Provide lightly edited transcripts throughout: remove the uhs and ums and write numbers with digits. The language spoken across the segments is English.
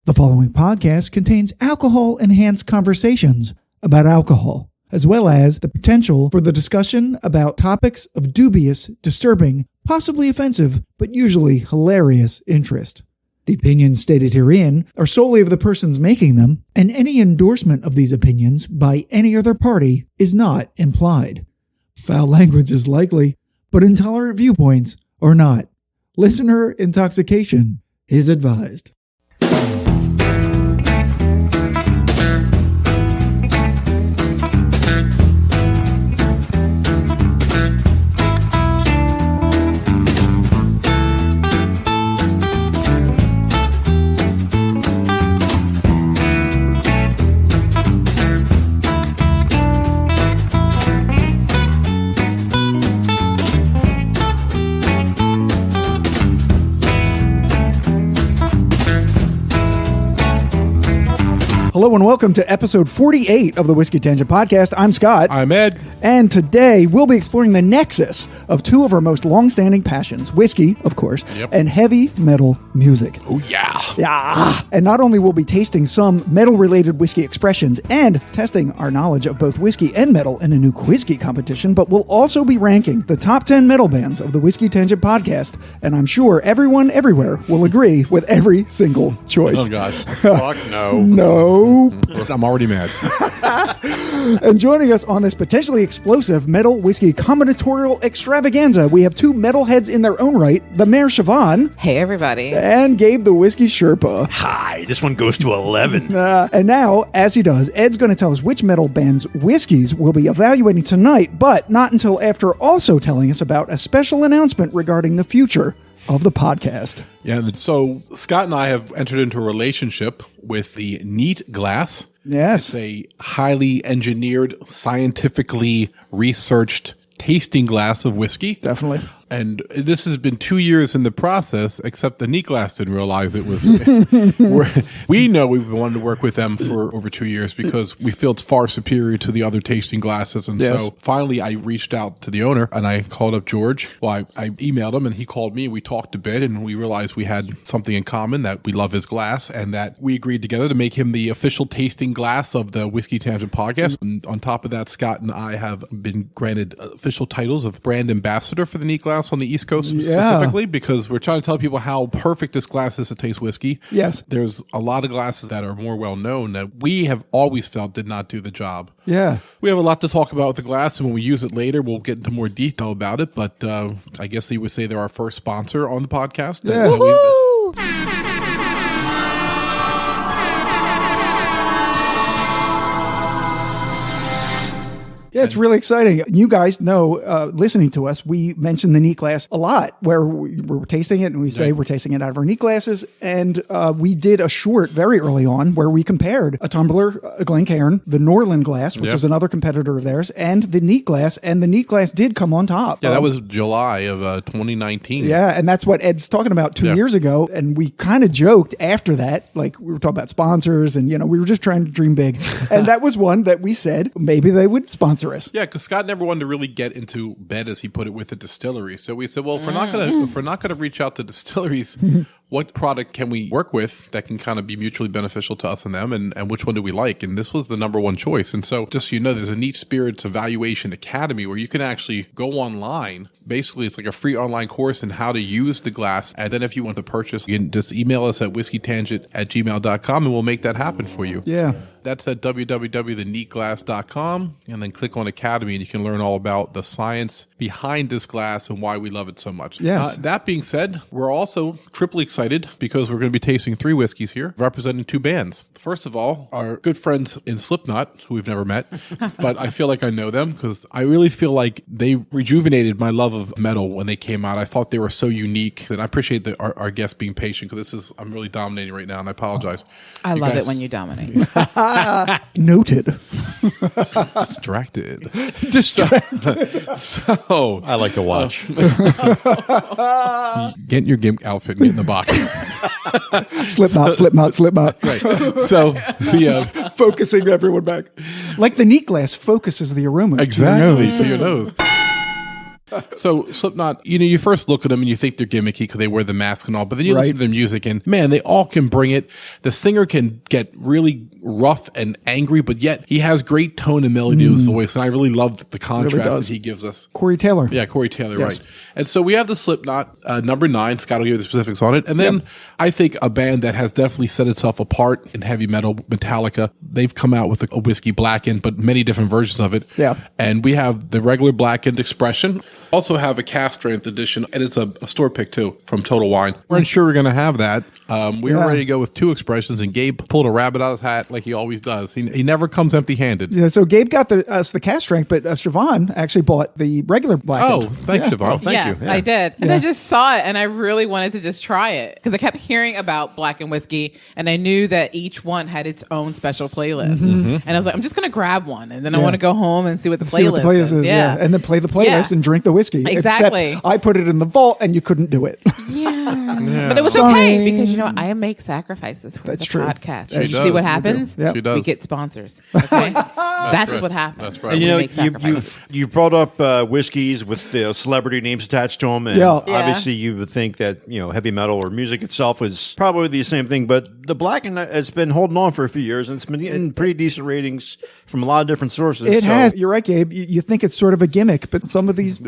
The following podcast contains alcohol-enhanced conversations about alcohol, as well as the potential for the discussion about topics of dubious, disturbing, possibly offensive, but usually hilarious interest. The opinions stated herein are solely of the persons making them, and any endorsement of these opinions by any other party is not implied. Foul language is likely, but intolerant viewpoints are not. Listener intoxication is advised. Hello and welcome to episode 48 of the Whiskey Tangent Podcast. I'm Scott. I'm Ed. And today we'll be exploring the nexus of two of our most long-standing passions, whiskey, of course, and heavy metal music. Oh, yeah. Yeah. And not only will we be tasting some metal-related whiskey expressions and testing our knowledge of both whiskey and metal in a new Quiskey competition, but we'll also be ranking the top 10 metal bands of the Whiskey Tangent Podcast. And I'm sure everyone everywhere will agree with every single choice. Oh, gosh. Fuck no. No. I'm already mad. And joining us on this potentially explosive metal whiskey combinatorial extravaganza, we have two metalheads in their own right, the Mayor Siobhan. Hey, everybody. And Gabe the Whiskey Sherpa. Hi, this one goes to 11. And now, as he does, Ed's going to tell us which metal band's whiskeys we'll be evaluating tonight, but not until after also telling us about a special announcement regarding the future of the podcast. Yeah, so Scott and I have entered into a relationship with the Neat Glass. Yes. It's a highly engineered, scientifically researched tasting glass of whiskey. Definitely. And this has been 2 years in the process, except the Neat Glass didn't realize it was. We know we've wanted to work with them for over 2 years because we feel it's far superior to the other tasting glasses. And so finally I reached out to the owner and I called up George. Well, I emailed him and he called me. We talked a bit and we realized we had something in common, that we love his glass and that we agreed together to make him the official tasting glass of the Whiskey Tangent Podcast. And on top of that, Scott and I have been granted official titles of brand ambassador for the Neat Glass on the East Coast specifically, because we're trying to tell people how perfect this glass is to taste whiskey. Yes. There's a lot of glasses that are more well known that we have always felt did not do the job. Yeah. We have a lot to talk about with the glass, and when we use it later, we'll get into more detail about it. But I guess you would say they're our first sponsor on the podcast. Yeah. Yeah, it's really exciting. You guys know, listening to us, we mention the Neat Glass a lot, where we're tasting it and we say we're tasting it out of our Neat Glasses. And we did a short very early on where we compared a tumbler, a Glencairn, the Norland Glass, which is another competitor of theirs, and the Neat Glass. And the Neat Glass did come on top. Yeah, that was July of 2019. Yeah, and that's what Ed's talking about 2 years ago. And we kind of joked after that, like we were talking about sponsors and, you know, we were just trying to dream big. And that was one that we said maybe they would sponsor us. Yeah, because Scott never wanted to really get into bed, as he put it, with the distillery. So we said, well, if we're not gonna reach out to distilleries, what product can we work with that can kind of be mutually beneficial to us and them, and which one do we like? And this was the number one choice. And so just so you know, there's a Neat Spirits Evaluation Academy where you can actually go online. Basically, it's like a free online course in how to use the glass. And then if you want to purchase, you can just email us at whiskeytangent@gmail.com and we'll make that happen for you. Yeah. That's at www.theneatglass.com, and then click on Academy and you can learn all about the science behind this glass and why we love it so much. Yes. That being said, we're also triply excited because we're going to be tasting 3 whiskeys here, representing 2 bands. First of all, our good friends in Slipknot, who we've never met, but I feel like I know them because I really feel like they rejuvenated my love of metal when they came out. I thought they were so unique, and I appreciate our guests being patient because I'm really dominating right now, and I apologize. I love it when you dominate. Noted. Distracted. So I like to watch. Get in your gimp outfit and get in the box. Slipknot. Right. So the focusing everyone back. Like the Neat Glass focuses the aromas exactly to your nose. your nose. So Slipknot, you first look at them and you think they're gimmicky because they wear the mask and all, but then you listen to their music and man, they all can bring it. The singer can get really rough and angry, but yet he has great tone and melody to his voice, and I really love the contrast that he gives us. Corey Taylor. Yeah, Corey Taylor, right. And so we have the Slipknot, number 9. Scott will give you the specifics on it. And then I think a band that has definitely set itself apart in heavy metal, Metallica. They've come out with a whiskey Blackened, but many different versions of it. Yeah. And we have the regular Blackened Expression. Also have a Cask strength edition, and it's a store pick too from Total Wine. Weren't sure we were going to have that. We were ready to go with 2 expressions, and Gabe pulled a rabbit out of his hat like he always does. He never comes empty-handed. Yeah, so Gabe got us the Cask strength, but Siobhan actually bought the regular Blackened. Oh, thanks, Siobhan. Thank Yes, you. I did. And I just saw it, and I really wanted to just try it because I kept hearing about Blackened whiskey, and I knew that each one had its own special playlist. And I was like, I'm just going to grab one, and then I want to go home and see what the playlist is. Yeah. And then play the playlist and drink the whiskey. Exactly. Except I put it in the vault, and you couldn't do it. Yeah. But it was okay because, I make sacrifices for the podcast. She See does. what happens? Yep. She does. We get sponsors. Okay? That's what happens. That's right. And you brought up whiskeys with celebrity names attached to them, and obviously you would think that heavy metal or music itself was probably the same thing. But the Blackened has been holding on for a few years, and it's been getting pretty decent ratings from a lot of different sources. It has. You're right, Gabe. You think it's sort of a gimmick, but some of these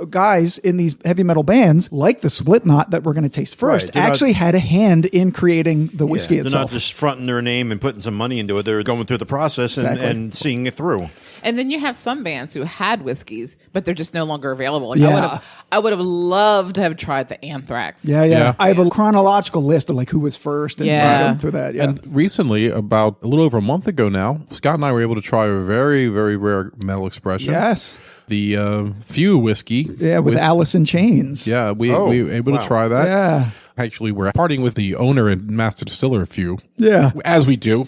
guys in these heavy metal bands, like the Slipknot that we're going to taste first, actually had a hand in creating the whiskey itself. They're not just fronting their name and putting some money into it. They're going through the process and seeing it through. And then you have some bands who had whiskeys, but they're just no longer available. Like I would have loved to have tried the Anthrax. Yeah. I have a chronological list of like who was first and going through that. Yeah. And recently, about a little over a month ago now, Scott and I were able to try a very, very rare metal expression. Yes. The Few whiskey. Yeah, with Alice in Chains. Yeah, we were able to try that. Yeah. Actually, we're partying with the owner and master distiller of Few. Yeah. As we do.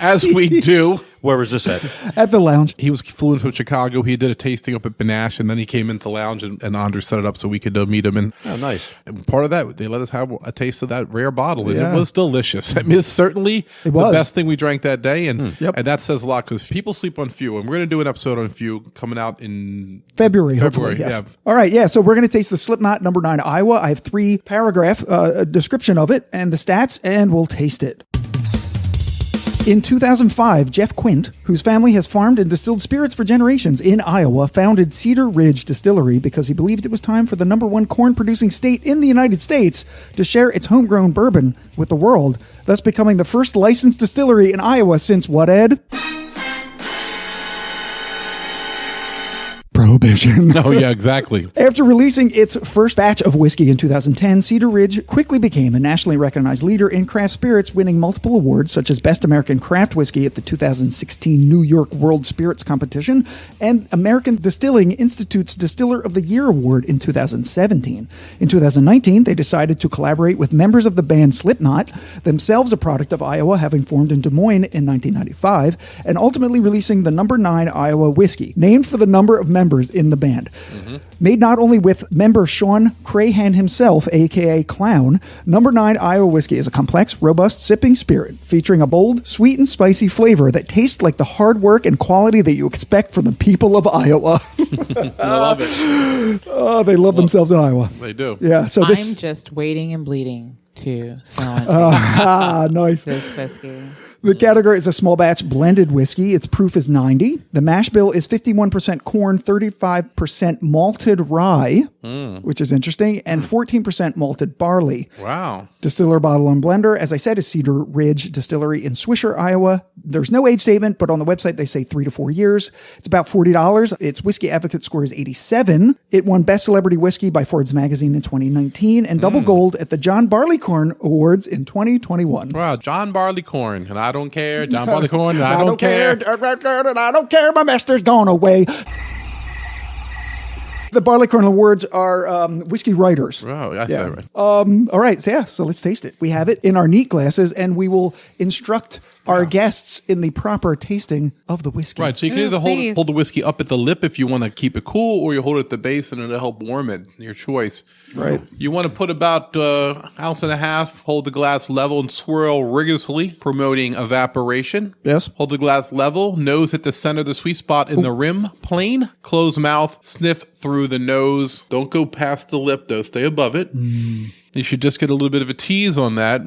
As we do. Where was this at? At the lounge. He flew in from Chicago. He did a tasting up at Benash, and then he came into the lounge, and Andres set it up so we could meet him. And nice. And part of that, they let us have a taste of that rare bottle, and it was delicious. I mean, it's certainly the best thing we drank that day, and that says a lot because people sleep on Few, and we're going to do an episode on Few coming out in February. Yes. Yeah. All right, so we're going to taste the Slipknot number 9 Iowa. I have 3-paragraph description of it and the stats, and we'll taste it. In 2005, Jeff Quint, whose family has farmed and distilled spirits for generations in Iowa, founded Cedar Ridge Distillery because he believed it was time for the number 1 corn-producing state in the United States to share its homegrown bourbon with the world, thus becoming the first licensed distillery in Iowa since what, Ed? Prohibition. Oh, yeah, exactly. After releasing its first batch of whiskey in 2010, Cedar Ridge quickly became a nationally recognized leader in craft spirits, winning multiple awards such as Best American Craft Whiskey at the 2016 New York World Spirits Competition and American Distilling Institute's Distiller of the Year Award in 2017. In 2019, they decided to collaborate with members of the band Slipknot, themselves a product of Iowa, having formed in Des Moines in 1995, and ultimately releasing the number 9 Iowa whiskey, named for the number of members in the band. Made not only with member Sean Crahan himself, aka Clown, number 9 Iowa whiskey is a complex, robust sipping spirit featuring a bold, sweet and spicy flavor that tastes like the hard work and quality that you expect from the people of Iowa. I love it. Oh, they love themselves in Iowa. They do. Yeah, so this I'm just waiting and bleeding to smell it. nice. This whiskey. The category is a small batch blended whiskey. Its proof is 90. The mash bill is 51% corn, 35% malted rye, which is interesting, and 14% malted barley. Wow. Distiller, bottle, and blender, as I said, is Cedar Ridge Distillery in Swisher, Iowa. There's no age statement, but on the website they say 3 to 4 years. It's about $40. Its Whiskey Advocate score is 87. It won Best Celebrity Whiskey by Forbes Magazine in 2019 and double gold at the John Barleycorn Awards in 2021. Wow, John Barleycorn, and I don't care. John Barleycorn, and I don't care. I don't care. My master's gone away. The Barleycorn Awards are whiskey writers. Oh, that's that right. All right, so let's taste it. We have it in our neat glasses, and we will instruct our guests in the proper tasting of the whiskey. Right, so you can either hold the whiskey up at the lip if you want to keep it cool, or you hold it at the base and it'll help warm it. Your choice. Right. You want to put about ounce and a half, hold the glass level and swirl rigorously, promoting evaporation. Yes. Hold the glass level, nose at the center of the sweet spot in the rim, plane, close mouth, sniff through the nose. Don't go past the lip, though. Stay above it. You should just get a little bit of a tease on that.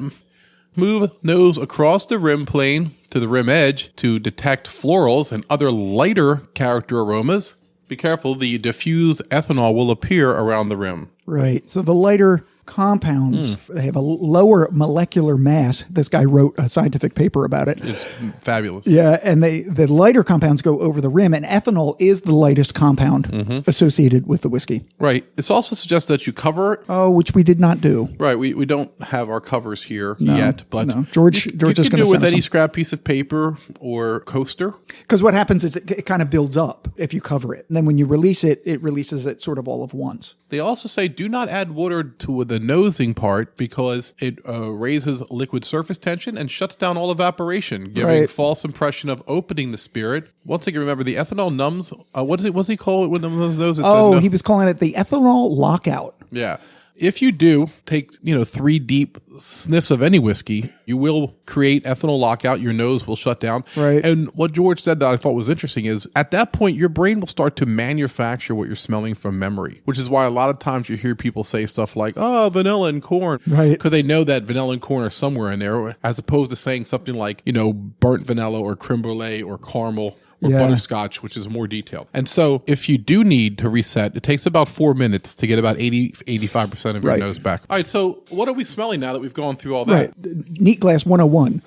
Move nose across the rim plane to the rim edge to detect florals and other lighter character aromas. Be careful, the diffused ethanol will appear around the rim. Right. So the lighter compounds, they have a lower molecular mass. This guy wrote a scientific paper about it. It's fabulous. Yeah, and the lighter compounds go over the rim, and ethanol is the lightest compound associated with the whiskey. Right. This also suggests that you cover it. Oh, which we did not do. Right. We don't have our covers here yet, but George you is can going to do it with send any us scrap piece of paper or coaster. because what happens is it kind of builds up if you cover it, and then when you release it, it releases it sort of all of once. They also say do not add water to the nosing part because it raises liquid surface tension and shuts down all evaporation, giving false impression of opening the spirit. Once again, remember the ethanol numbs. What does he call it when those noses? He was calling it the ethanol lockout. Yeah. If you do take, 3 deep sniffs of any whiskey, you will create ethanol lockout. Your nose will shut down. Right. And what George said that I thought was interesting is at that point, your brain will start to manufacture what you're smelling from memory, which is why a lot of times you hear people say stuff like, oh, vanilla and corn. Right. Because they know that vanilla and corn are somewhere in there, as opposed to saying something like, burnt vanilla or creme brulee or caramel. Or butterscotch, which is more detailed. And so if you do need to reset, it takes about 4 minutes to get about 85% of your nose back. All right, so what are we smelling now that we've gone through all that? Right. Neat Glass 101.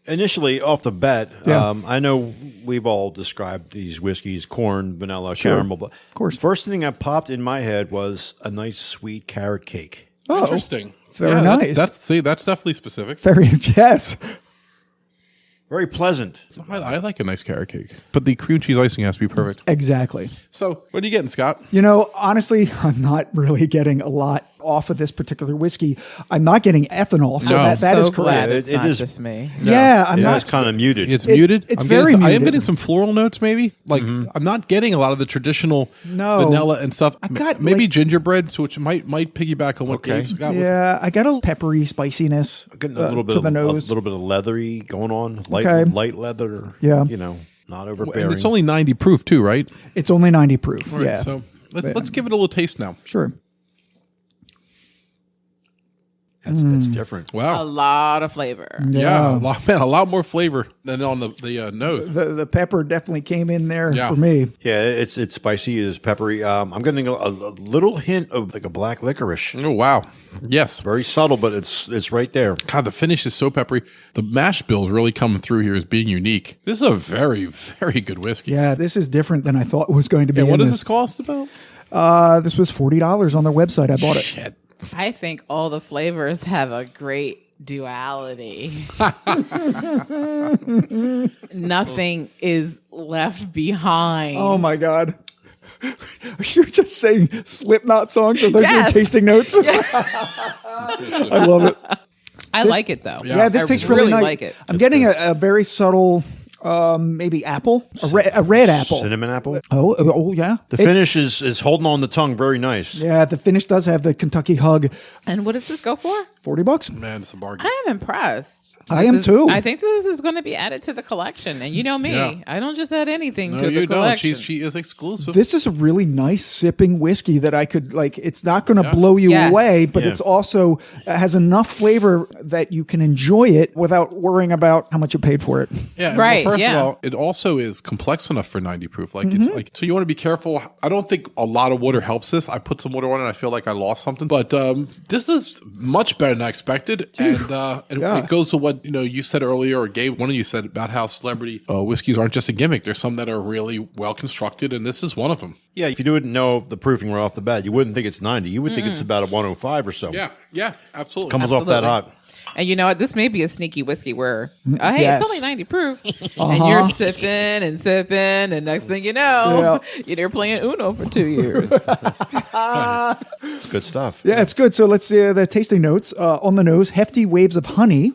Initially, off the bat, Yeah. I know we've all described these whiskeys, corn, vanilla, caramel. But of course. First thing that popped in my head was a nice sweet carrot cake. Oh, Interesting. very nice. That's definitely specific. Very, yes. Very pleasant. I like a nice carrot cake, but the cream cheese icing has to be perfect. Exactly. So what are you getting, Scott? Honestly, I'm not really getting a lot off of this particular whiskey. I'm not getting ethanol, so that is glad correct. it's not is- just me. Yeah, I'm not. It's kind of muted. It's muted. It's I'm very getting I am muted. getting some floral notes, maybe. Like I'm not getting a lot of the traditional vanilla and stuff. I've got, maybe gingerbread, so which might piggyback on what Dave's got. Yeah, I got a peppery spiciness Getting a little bit to of the nose. a little bit of leathery going on. Okay. Light leather. Yeah. Not And overbearing. it's only 90 proof too, right? It's only 90 proof. Right, Yeah, So let's give it a little taste now. sure. That's different. A Wow. lot of flavor. Yeah, a lot more flavor than on the nose. The pepper definitely came in there Yeah. for me. Yeah, it's spicy, it's peppery. I'm getting a little hint of like a black licorice. Oh wow. Yes. Very subtle, but it's right there. God, the finish is so peppery. The mash bill is really coming through here as being unique. This is a very, very good whiskey. Yeah, this is different than I thought it was going to be. And what in does this cost about? This was $40 on their website. I bought it. Shit. I think all the flavors have a great duality. Nothing is left behind. Oh my god. You're just saying Slipknot songs, or those are your Yes. tasting notes? I love it. I like it though. Yeah, this I tastes really nice. like it. I'm getting a very subtle, maybe apple, a red apple. Cinnamon apple. Oh yeah. The finish is holding on the tongue very nice. Yeah, the finish does have the Kentucky hug. And what does this go for? $40. Man, it's a bargain. I am impressed. I am too. I think this is going to be added to the collection. And you know me, Yeah. I don't just add anything No, to the you don't. collection. She is exclusive. This is a really nice sipping whiskey that I could like. It's not going to blow you Yes. away, but Yeah. it's also has enough flavor that you can enjoy it without worrying about how much you paid for it. Yeah, Right, Well, first yeah. of all, it also is complex enough for 90 proof. Like it's like so you want to be careful. I don't think a lot of water helps this. I put some water on it. I feel like I lost something, but this is much better than I expected. And it goes to what you said earlier, or Gabe, one of you said about how celebrity whiskeys aren't just a gimmick. There's some that are really well constructed, and this is one of them. Yeah, if you didn't know the proofing right off the bat, you wouldn't think it's 90. You would think it's about a 105 or so. Yeah, absolutely. Comes off that hot. And you know what? This may be a sneaky whiskey where, hey, Yes. it's only 90 proof. And you're sipping and sipping. And next thing you know, you're playing Uno for 2 years. It's good stuff. Yeah, it's good. So let's see the tasting notes. On the nose, hefty waves of honey,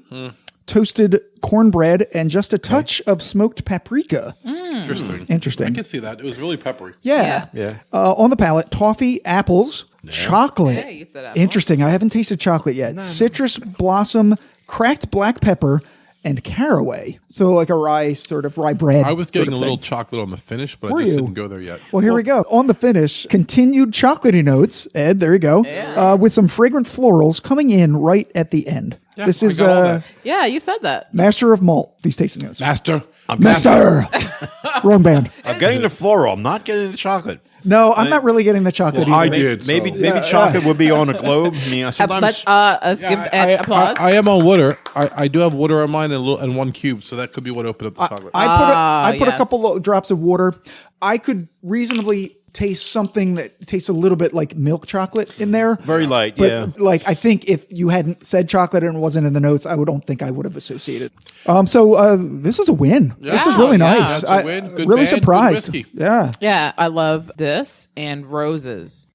toasted cornbread, and just a touch of smoked paprika. Interesting. Interesting. I can see that. It was really peppery. Yeah. Yeah. On the palate, toffee, apples, chocolate. Yeah, you said apple. Interesting. I haven't tasted chocolate yet. Citrus blossom, cracked black pepper, and caraway. So like a rye, sort of rye bread. I was getting sort a of little thing. chocolate on the finish, but Were I just you? didn't go there yet. Well, here we go. On the finish, continued chocolatey notes, Ed, there you go, with some fragrant florals coming in right at the end. Yeah, This I is got all that. Yeah, you said that. Master of Malt, these tasting notes. Master. Master! Wrong band. I'm getting the floral. I'm not getting the chocolate. No, I'm not really getting the chocolate Well, I either. did. Maybe so. chocolate would be on a globe. I mean, sometimes Let's give Ed applause. I am on water. I do have water on mine and one cube, so that could be what opened up the chocolate. I put a yes. couple of drops of water. I could reasonably taste something that tastes a little bit like milk chocolate in there. very light. But Yeah. like, I think if you hadn't said chocolate and it wasn't in the notes, don't think I would have associated. So this is a win. This is really Yeah, nice. that's a win. Good really band, good surprised. whiskey. Yeah. Yeah, I love this and roses.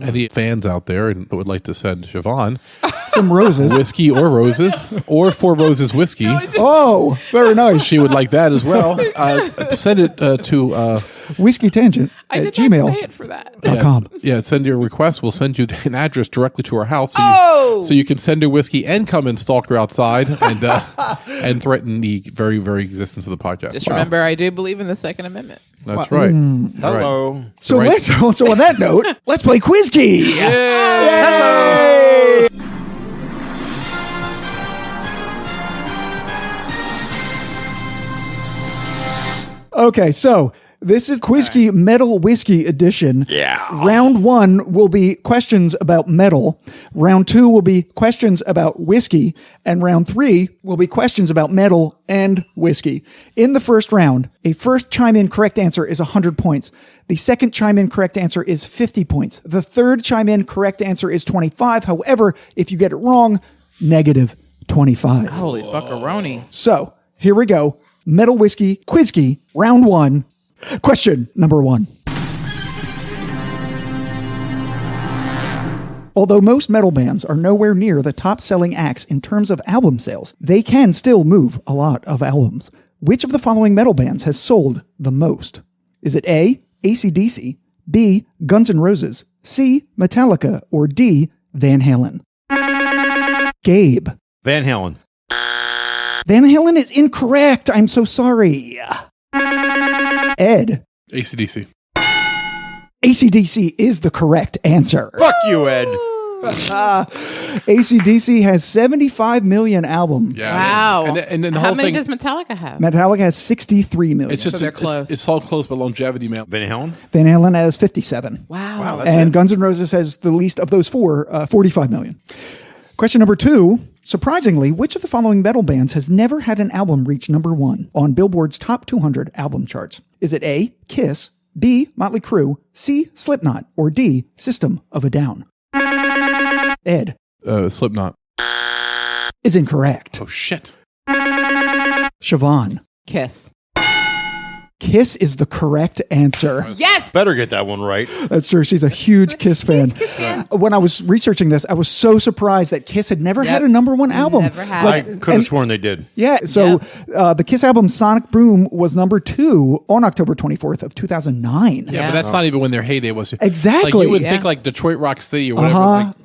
Any fans out there and would like to send Siobhan Some roses. whiskey or roses or 4 Roses whiskey, Oh, very nice. she would like that as well. Send it to Whiskey Tangent I at did gmail. not say it for that. .com. yeah, send your request. We'll send you an address directly to our house, so you can send her whiskey and come and stalk her outside and threaten the very, very existence of the podcast. Just remember, I do believe in the Second Amendment. That's right. Hello. Right. So Right. so on that note, let's play Quiskey. Hello. Okay, so this is Quiskey Metal Whiskey Edition. Yeah. Round 1 will be questions about metal. Round 2 will be questions about whiskey. And round 3 will be questions about metal and whiskey. In the first round, a first chime-in correct answer is 100 points. The second chime-in correct answer is 50 points. The third chime-in correct answer is 25. However, if you get it wrong, negative 25. Holy fuckaroni. So, here we go. Metal Whiskey Quiskey, round 1. Question number 1. Although most metal bands are nowhere near the top-selling acts in terms of album sales, they can still move a lot of albums. Which of the following metal bands has sold the most? Is it A, AC/DC, B, Guns N' Roses, C, Metallica, or D, Van Halen? Gabe. Van Halen. Van Halen is incorrect. I'm so sorry. Ed. AC/DC. AC/DC is the correct answer. Fuck you, Ed. AC/DC has 75 million albums. Yeah. Wow. And then the How whole many thing. does Metallica have? Metallica has 63 million. It's just So they're close. It's all close, but longevity, man. Van Halen. Van Halen has 57. Wow. That's And it. Guns N' Roses has the least of those four, 45 million. Question number 2. Surprisingly, which of the following metal bands has never had an album reach number 1 on Billboard's Top 200 album charts? Is it A, Kiss, B, Motley Crue, C, Slipknot, or D, System of a Down? Ed Slipknot. is incorrect. Oh, shit. Siobhan. Kiss. Kiss is the correct answer. Yes. Better get that one right. That's true. She's a huge Kiss fan. When I was researching this, I was so surprised that Kiss had never had a number 1 album. Never had. I could have sworn they did. Yeah, so the Kiss album Sonic Boom was number 2 on October 24th of 2009. Yeah, but that's not even when their heyday was. Exactly. Like you would Yeah. think like Detroit Rock City or whatever.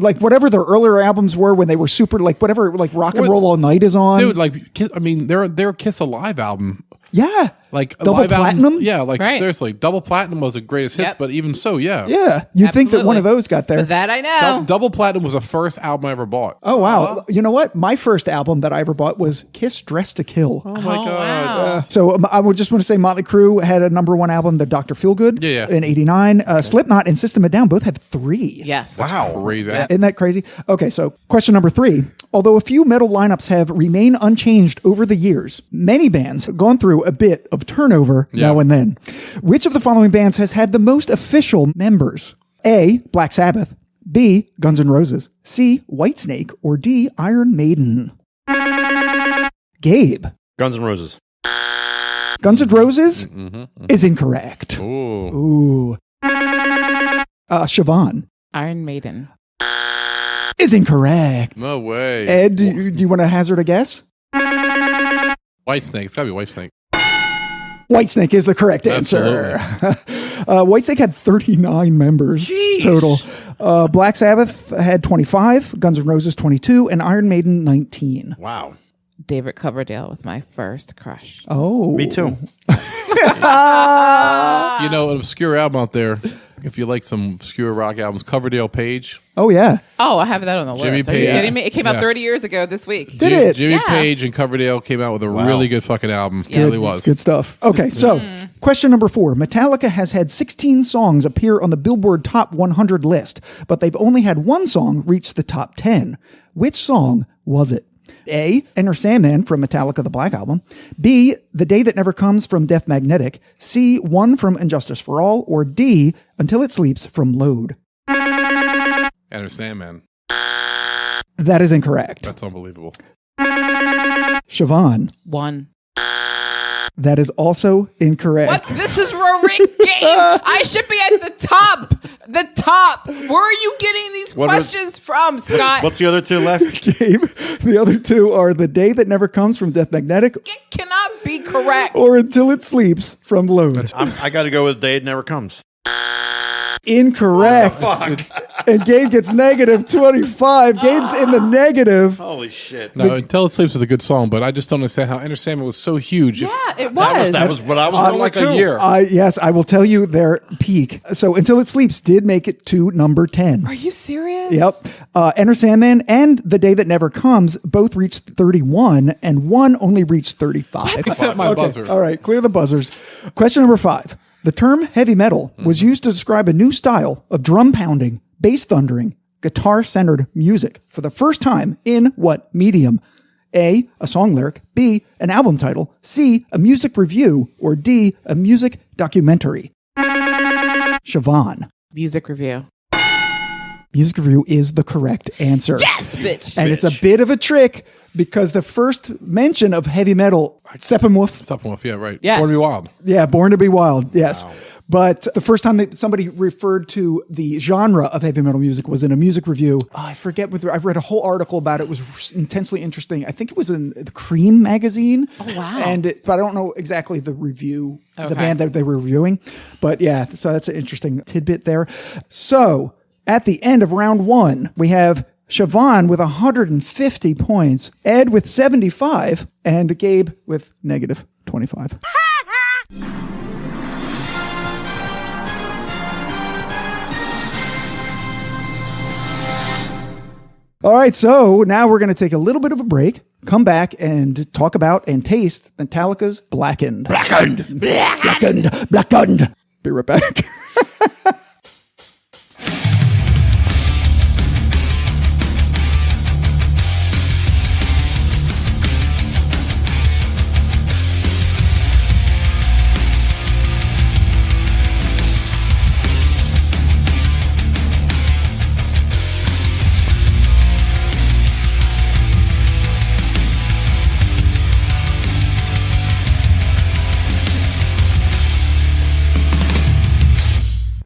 Like whatever their earlier albums were when they were super, like whatever, like Rock and Roll All Night is on. Dude, like Kiss, I mean, their Kiss Alive album. Yeah. Like Double live platinum? albums, yeah, like Right. seriously, double platinum was the greatest hits, Yep. but even so, yeah, Yeah. You'd think that one of those got there. But that I know. Double platinum was the first album I ever bought. Oh, wow. You know what? My first album that I ever bought was Kiss Dressed to Kill. Oh my god! Wow. So I would just want to say Motley Crue had a number 1 album, the Dr. Feelgood, Yeah. in 89. Slipknot and System of a Down both had 3. Yes. Wow. Crazy. Isn't that crazy? Okay, so question number 3. Although a few metal lineups have remained unchanged over the years, many bands have gone through a bit of turnover now and then. Which of the following bands has had the most official members? A, Black Sabbath, B, Guns N' Roses, C, Whitesnake, or D, Iron Maiden? Gabe. Guns N' Roses. Guns N' Roses is incorrect. Ooh. Ooh. Siobhan Iron Maiden. is incorrect. No way. Ed, do you want to hazard a guess? Whitesnake. It's gotta be Whitesnake. Whitesnake is the correct answer. Whitesnake had 39 members total. Black Sabbath had 25, Guns N' Roses 22, and Iron Maiden 19. Wow. David Coverdale was my first crush. Oh. Me too. You know, an obscure album out there, if you like some obscure rock albums, Coverdale Page. Oh, yeah. Oh, I have that on the Jimmy list. Are you Page. kidding me? It came out 30 years ago this week. Did it? Jimmy Yeah. Page and Coverdale came out with a really good fucking album. It really was. It's good stuff. Okay, so question number 4. Metallica has had 16 songs appear on the Billboard Top 100 list, but they've only had one song reach the top 10. Which song was it? A, Enter Sandman from Metallica, the Black Album. B, The Day That Never Comes from Death Magnetic. C, One from Injustice for All. Or D, Until It Sleeps from Load. Enter Sandman. That is incorrect. That's unbelievable. Siobhan, One. that is also incorrect. What? This is a rigged game. I should be at the top. The top. Where are you getting these What are- questions from, Scott? What's the other two left? Gabe, the other two are The Day That Never Comes from Death Magnetic It cannot be correct. or Until It Sleeps from Load. I got to go with Day It Never Comes. Incorrect. And Gabe gets negative 25. Gabe's in the negative. Holy shit. No, Until It Sleeps is a good song, but I just don't understand how Enter Sandman was so huge. Yeah, it was. That was what I was going like with, a too. year. Yes, I will tell you their peak. So Until It Sleeps did make it to number 10. Are you serious? Yep. Enter Sandman and The Day That Never Comes both reached 31, and one only reached 35. Except my buzzer. All right, clear the buzzers. Question number 5. The term heavy metal was used to describe a new style of drum pounding, bass thundering, guitar-centered music for the first time in what medium? A, a song lyric. B, an album title. C, a music review. Or D, a music documentary. Siobhan. Music review. Music review is the correct answer. Yes, bitch. And it's a bit of a trick because the first mention of heavy metal, Steppenwolf. Steppenwolf, yeah, right. Yes. Born to be Wild. Yeah, Born to be Wild. Yes. Wow. But the first time that somebody referred to the genre of heavy metal music was in a music review. I forget whether I read a whole article about it. It was intensely interesting. I think it was in the Cream magazine. Oh, wow. But I don't know exactly the review, the Okay. band that they were reviewing. But yeah, so that's an interesting tidbit there. So at the end of round 1, we have Siobhan with 150 points, Ed with 75, and Gabe with negative 25. All right, so now we're going to take a little bit of a break, come back and talk about and taste Metallica's Blackened. Blackened! Blackened! Blackened! Be right back.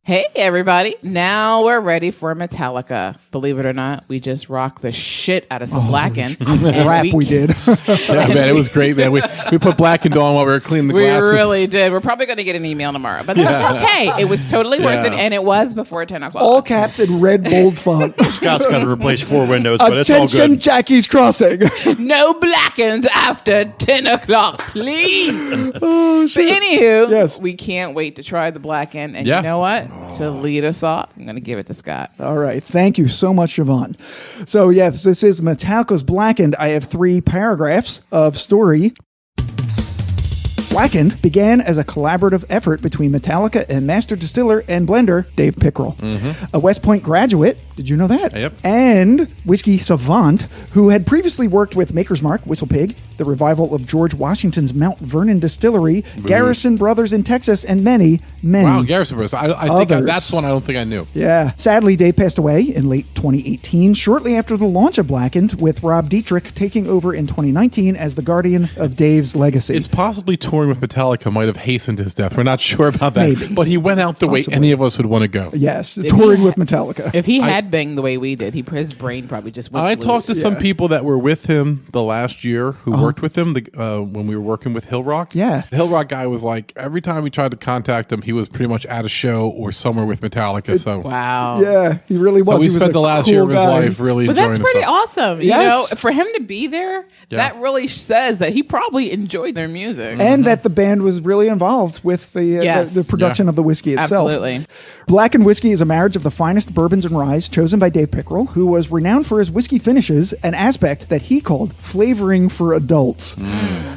Hey, everybody. Now we're ready for Metallica. Believe it or not, we just rocked the shit out of some Blackened. Rap we did. Yeah, man, it was great, man. We put Blackened on while we were cleaning the We glasses. really did. We're probably going to get an email tomorrow, but that's okay. It was totally worth it, and it was before 10 o'clock. All caps in red bold font. Scott's got to replace 4 windows, but it's all Attention, good. Jackie's Crossing. No Blackened after 10 o'clock, please. Oh, But shit. anywho, Yes. we can't wait to try the Blackened. And Yeah. you know what? To lead us off, I'm going to give it to Scott. All right. Thank you so much, Siobhan. So, yes, this is Metallica's Blackened. I have 3 paragraphs of story. Blackened began as a collaborative effort between Metallica and master distiller and blender Dave Pickrell, a West Point graduate. Did you know that? Yep. And whiskey savant who had previously worked with Maker's Mark, Whistle Pig, the revival of George Washington's Mount Vernon Distillery, Garrison Brothers in Texas, and many, many. Wow, Garrison Brothers. I think Others. that's one I don't think I knew. Yeah. Sadly, Dave passed away in late 2018, shortly after the launch of Blackened, with Rob Dietrich taking over in 2019 as the guardian of Dave's legacy. It's possibly torn touring with Metallica might have hastened his death. We're not sure about that. Maybe. But he went out the way any of us would want to go. Yes, touring with Metallica. If he had banged the way we did, his brain probably just went I loose. talked to some people that were with him the last year who worked with him when we were working with Hill Rock. Yeah. The Hill Rock guy was like, every time we tried to contact him, he was pretty much at a show or somewhere with Metallica. Wow. Yeah, he really was. So we He was spent a the last cool year of his guy. life really But enjoying that's pretty himself. awesome. Yes. You know, for him to be there, that really says that he probably enjoyed their music. And that the band was really involved with the production of the whiskey itself. Absolutely. Blackened whiskey is a marriage of the finest bourbons and ryes chosen by Dave Pickerel, who was renowned for his whiskey finishes, an aspect that he called flavoring for adults.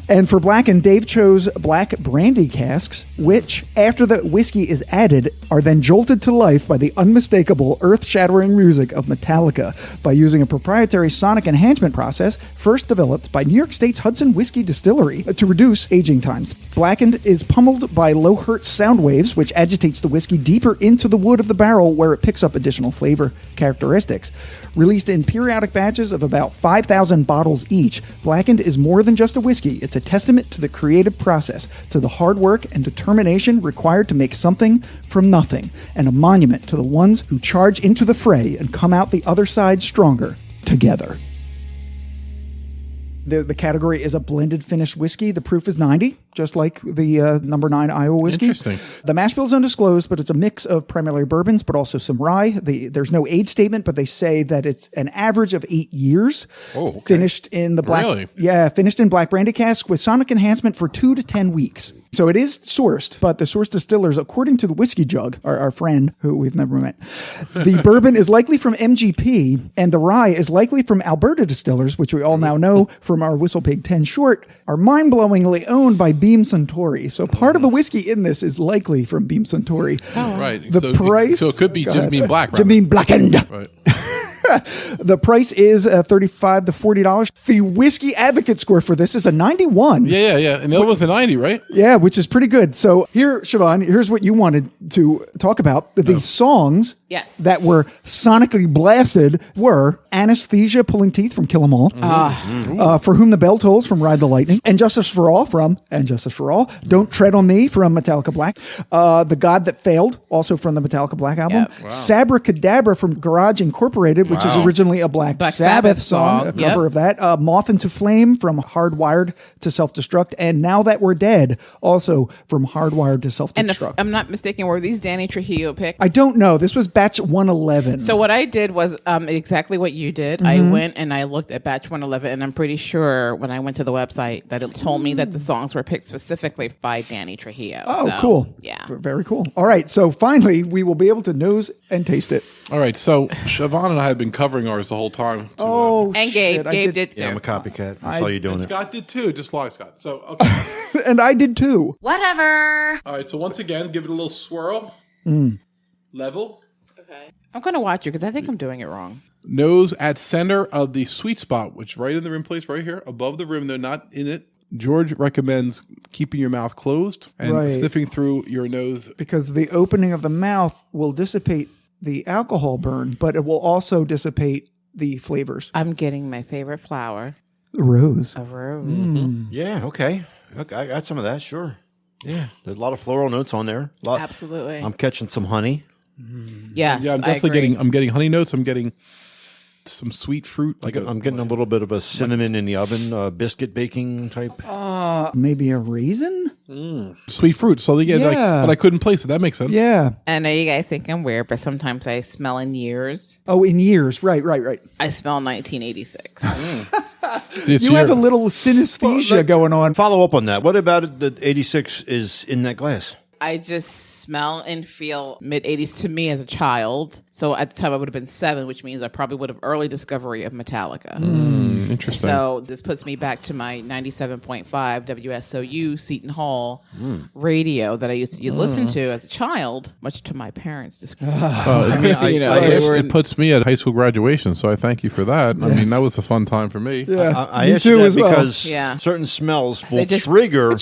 And for Blackened, Dave chose black brandy casks, which, after the whiskey is added, are then jolted to life by the unmistakable, earth-shattering music of Metallica by using a proprietary sonic enhancement process first developed by New York State's Hudson Whiskey Distillery to reduce aging times. Blackened is pummeled by low-hertz sound waves, which agitates the whiskey deeper into the wood of the barrel where it picks up additional flavor characteristics. Released in periodic batches of about 5,000 bottles each, Blackened is more than just a whiskey. It's a testament to the creative process, to the hard work and determination required to make something from nothing, and a monument to the ones who charge into the fray and come out the other side stronger together. The category is a blended finished whiskey. The proof is 90, just like the number 9 Iowa whiskey. Interesting. The mash bill is undisclosed, but it's a mix of primarily bourbons, but also some rye. There's no age statement, but they say that it's an average of 8 years. Oh, okay. Finished in the black. Really? Yeah, finished in black brandy cask with sonic enhancement for 2 to 10 weeks. So it is sourced, but the source distillers, according to the Whiskey Jug, our friend who we've never met, the bourbon is likely from MGP, and the rye is likely from Alberta Distillers, which we all now know from our Whistle Pig 10 short, are mind-blowingly owned by Beam Suntory. So part of the whiskey in this is likely from Beam Suntory. Right. The price... So it could be Jim Beam Black. Jim Beam Blackened. Right. The price is $35 to $40. The Whiskey Advocate score for this is a 91. Yeah. And the other was a 90, right? Yeah, which is pretty good. So here, Siobhan, here's what you wanted to talk about. The songs that were sonically blasted were Anesthesia, Pulling Teeth from Kill 'Em All, For Whom the Bell Tolls from Ride the Lightning, And Justice for All from And Justice for All, Don't Tread on Me from Metallica Black, The God That Failed, also from the Metallica Black album, Sabracadabra from Garage Incorporated, which is originally a Black Sabbath song, a cover of that, Moth into Flame from Hardwired to Self-Destruct, and Now That We're Dead, also from Hardwired to Self-Destruct. And if I'm not mistaken, were these Danny Trujillo picks? I don't know. This was batch 111. So what I did was exactly what you did. I went and I looked at batch 111, and I'm pretty sure when I went to the website that it told me that the songs were picked specifically by Danny Trujillo. Oh, so, cool. Yeah. Very cool. All right. So finally, we will be able to nose and taste it. All right. So Siobhan and I had been covering ours the whole time. And Gabe. Gabe did too. Yeah, I'm a copycat. I saw you doing it. Scott did too, just like Scott. So, okay. And I did too. Whatever. All right. So once again, give it a little swirl. Level. Okay. I'm going to watch you because I think I'm doing it wrong. Nose at center of the sweet spot, which right in the rim place right here, above the rim. They're not in it. George recommends keeping your mouth closed and sniffing through your nose. Because the opening of the mouth will dissipate the alcohol burn, but it will also dissipate the flavors. I'm getting my favorite flower. Rose. A rose. Yeah, okay. I got some of that, sure. Yeah, there's a lot of floral notes on there. Absolutely. I'm catching some honey. Yes, Yeah, I'm definitely getting honey notes. I'm getting some sweet fruit. I'm getting a little bit of a cinnamon in the oven, biscuit baking type. Maybe a raisin? Sweet fruit. So but I couldn't place it. That makes sense. Yeah. I know you guys think I'm weird, but sometimes I smell in years. Oh, in years. Right. I smell 1986. You have a little synesthesia going on. Follow up on that. What about it that 86 is in that glass? I just smell and feel mid-80s to me as a child. So at the time I would have been 7, which means I probably would have early discovery of Metallica. Interesting. So this puts me back to my 97.5 WSOU Seton Hall radio that I used to listen to as a child, much to my parents' disappointment. It puts me at high school graduation, so I thank you for that. I mean, that was a fun time for me. Yeah. I asked you that because certain smells will trigger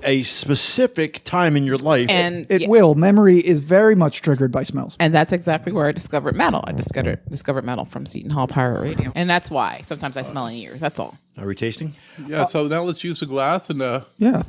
a specific time in your life. And it will. Memory is very much triggered by smells. And that's exactly where I discovered metal. I discovered metal from Seton Hall Pirate Radio. And that's why sometimes I smell in years. That's all. Are we tasting? Yeah, so now let's use the glass and yeah.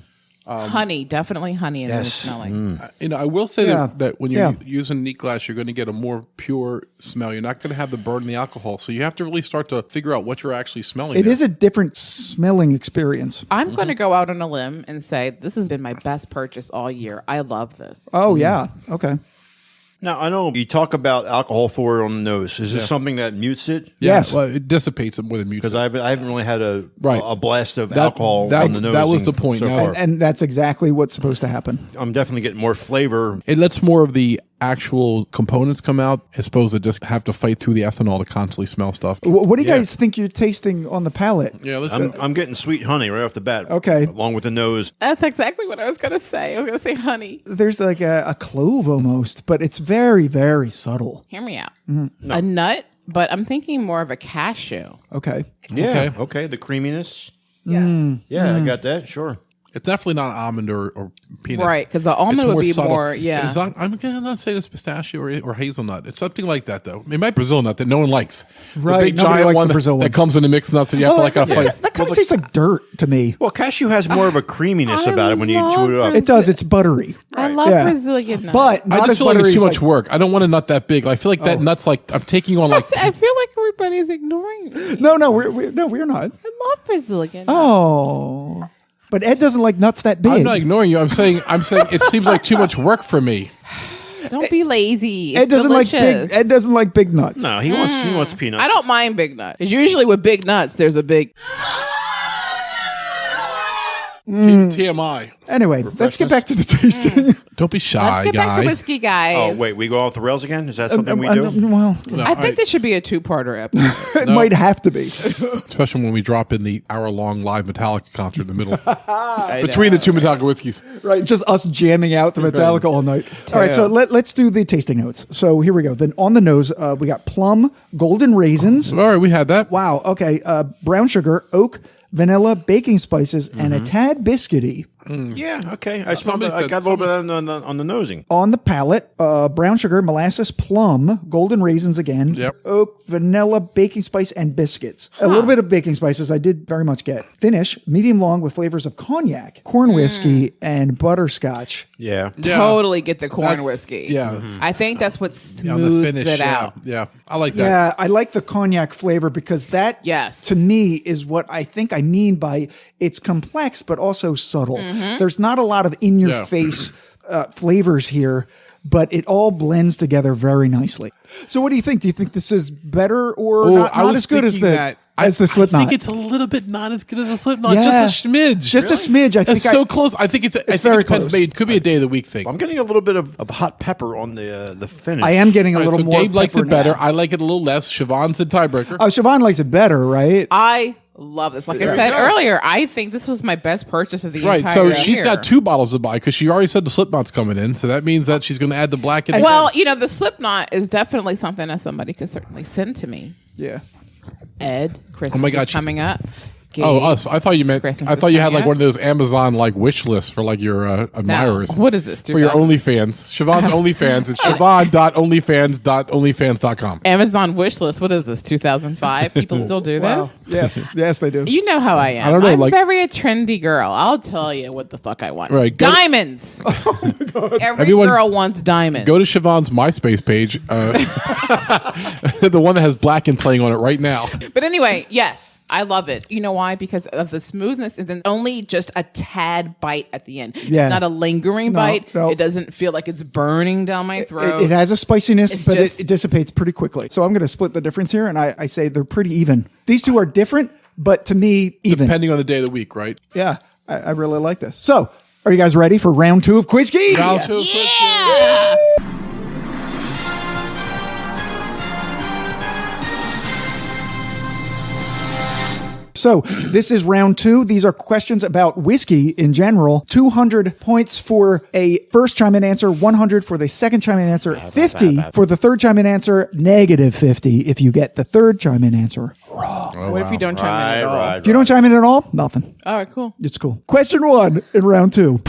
Honey, definitely honey in Yes. the smelling. I will say Yeah. that when you're Yeah. using neat glass, you're going to get a more pure smell. You're not going to have the burn in the alcohol. So you have to really start to figure out what you're actually smelling. It is a different smelling experience. I'm going to go out on a limb and say this has been my best purchase all year. I love this. Oh, yeah. Okay. Now, I know you talk about alcohol for it on the nose. Is this something that mutes it? Yes. Well, it dissipates it more than mutes. Because I haven't really had a Right. blast of alcohol on the nose. that was the point. So Now- far. And that's exactly what's supposed to happen. I'm definitely getting more flavor. It lets more of the actual components come out as opposed to just have to fight through the ethanol to constantly smell stuff. What do you Yeah. guys think you're tasting on the palate? Yeah, listen. I'm getting sweet honey right off the bat. Okay. Along with the nose. That's exactly what I was going to say. I was going to say honey. There's like a clove almost, but it's very, very subtle. Hear me out. A nut, but I'm thinking more of a cashew. Okay. Yeah. Okay. The creaminess. Yeah. Yeah, I got that. Sure. It's definitely not almond or peanut. Right, because the almond It's would be subtle. more, yeah. It's not, I'm going to not say it's pistachio or hazelnut. It's something like that, though. It might be Brazil nut that no one likes. Right, The big nobody giant likes one the Brazil one. that comes in the mixed nuts and you have to like that, fight. that kind of tastes like dirt to me. Well, cashew has more of a creaminess I about it when you love chew it up. It does. It's buttery. I love Yeah. Brazilian nuts. But not I as just feel like buttery it's too as much work. I don't want a nut that big. I feel like that nut's like I'm taking on like I feel like everybody's ignoring me. No, we're not. I love Brazilian nuts. Oh. But Ed doesn't like nuts that big. I'm not ignoring you. I'm saying it seems like too much work for me. Don't be lazy. It's Ed doesn't delicious. like big. Ed doesn't like big nuts. No, he wants peanuts. I don't mind big nuts. Because usually with big nuts, there's a big... TMI. Anyway, let's get back to the tasting. Don't be shy, Let's get guy. back to whiskey, guys. Oh, wait, we go off the rails again? Is that something we do? Well, No, I think this should be a two-parter episode. it might have to be. especially when we drop in the hour-long live Metallica concert in the middle I between know. the two Metallica whiskeys. Right, just us jamming out the Metallica all night. All right, so let's do the tasting notes. So here we go. Then on the nose, we got plum, golden raisins. All right, we had that. Wow. Okay. Brown sugar, oak, vanilla, baking spices, and a tad biscuity. Yeah, okay. I smelled Somebody it. I said- got a little bit on the nosing. On the palate, brown sugar, molasses, plum, golden raisins again, Yep. oak, vanilla, baking spice, and biscuits. A little bit of baking spices I did very much get. Finish, medium long with flavors of cognac, corn whiskey, and butterscotch. Yeah. Yeah. Totally get the corn That's- whiskey. Yeah. I think that's what Yeah, on the smooths finish. it Yeah. out. Yeah. I like that. Yeah, I like the cognac flavor because that, Yes. to me, is what I think I mean by it's complex but also subtle. There's not a lot of in-your-face flavors here, but it all blends together very nicely. So what do you think? Do you think this is better or not as good as the Slipknot? I think it's a little bit not as good as the Slipknot. Yeah. Just a smidge. Just a smidge. I think it's so close. I think it's very it depends. close. Maybe it could be a day of the week thing. I'm getting a little bit of hot pepper on the finish. I am getting a All right, little so more. Gabe likes it pepperness. better. I like it a little less. Siobhan's the tiebreaker. Oh, Siobhan likes it better, right? I love this. Like I said earlier, I think this was my best purchase of the Right, entire so year. she's got 2 bottles to buy because she already said the Slipknot's coming in. So that means that she's going to add the Blackened. Well, the Slipknot is definitely something that somebody could certainly send to me. Yeah. Ed, Christmas Oh my God, is coming up. Oh, Gabe, us. I thought you meant. Christmas I is thought you had coming like up. one of those Amazon like wish lists for like your admirers. What is this? For your 2000? OnlyFans. Siobhan's OnlyFans. It's Siobhan.onlyfans.onlyfans.com. Amazon wish list. What is this? 2005? People still do this? Yes, they do. You know how I am. I don't know, I'm like- very a trendy girl. I'll tell you what the fuck I want. Right, go- Diamonds. Every Everyone- girl wants diamonds. Go to Siobhan's MySpace page, the one that has Blackened playing on it right now. But anyway, yes, I love it. You know why? Because of the smoothness and then only just a tad bite at the end. Yeah. It's not a lingering bite. no. It doesn't feel like it's burning down my throat. It has a spiciness, It's but just- it dissipates pretty quickly. So I'm going to split the difference here, and I say they're pretty even. These two are different, but to me, even. Depending on the day of the week, right? Yeah, I really like this. So, are you guys ready for round 2 of Quiskey? yeah. So, this is round 2. These are questions about whiskey in general. 200 points for a first chime in answer, 100 for the second chime in answer, 50 for the third chime in answer, negative 50 if you get the third chime in answer. What if you don't chime in at all? If you don't chime in at all, nothing. All right, cool. It's cool. Question 1 in round 2.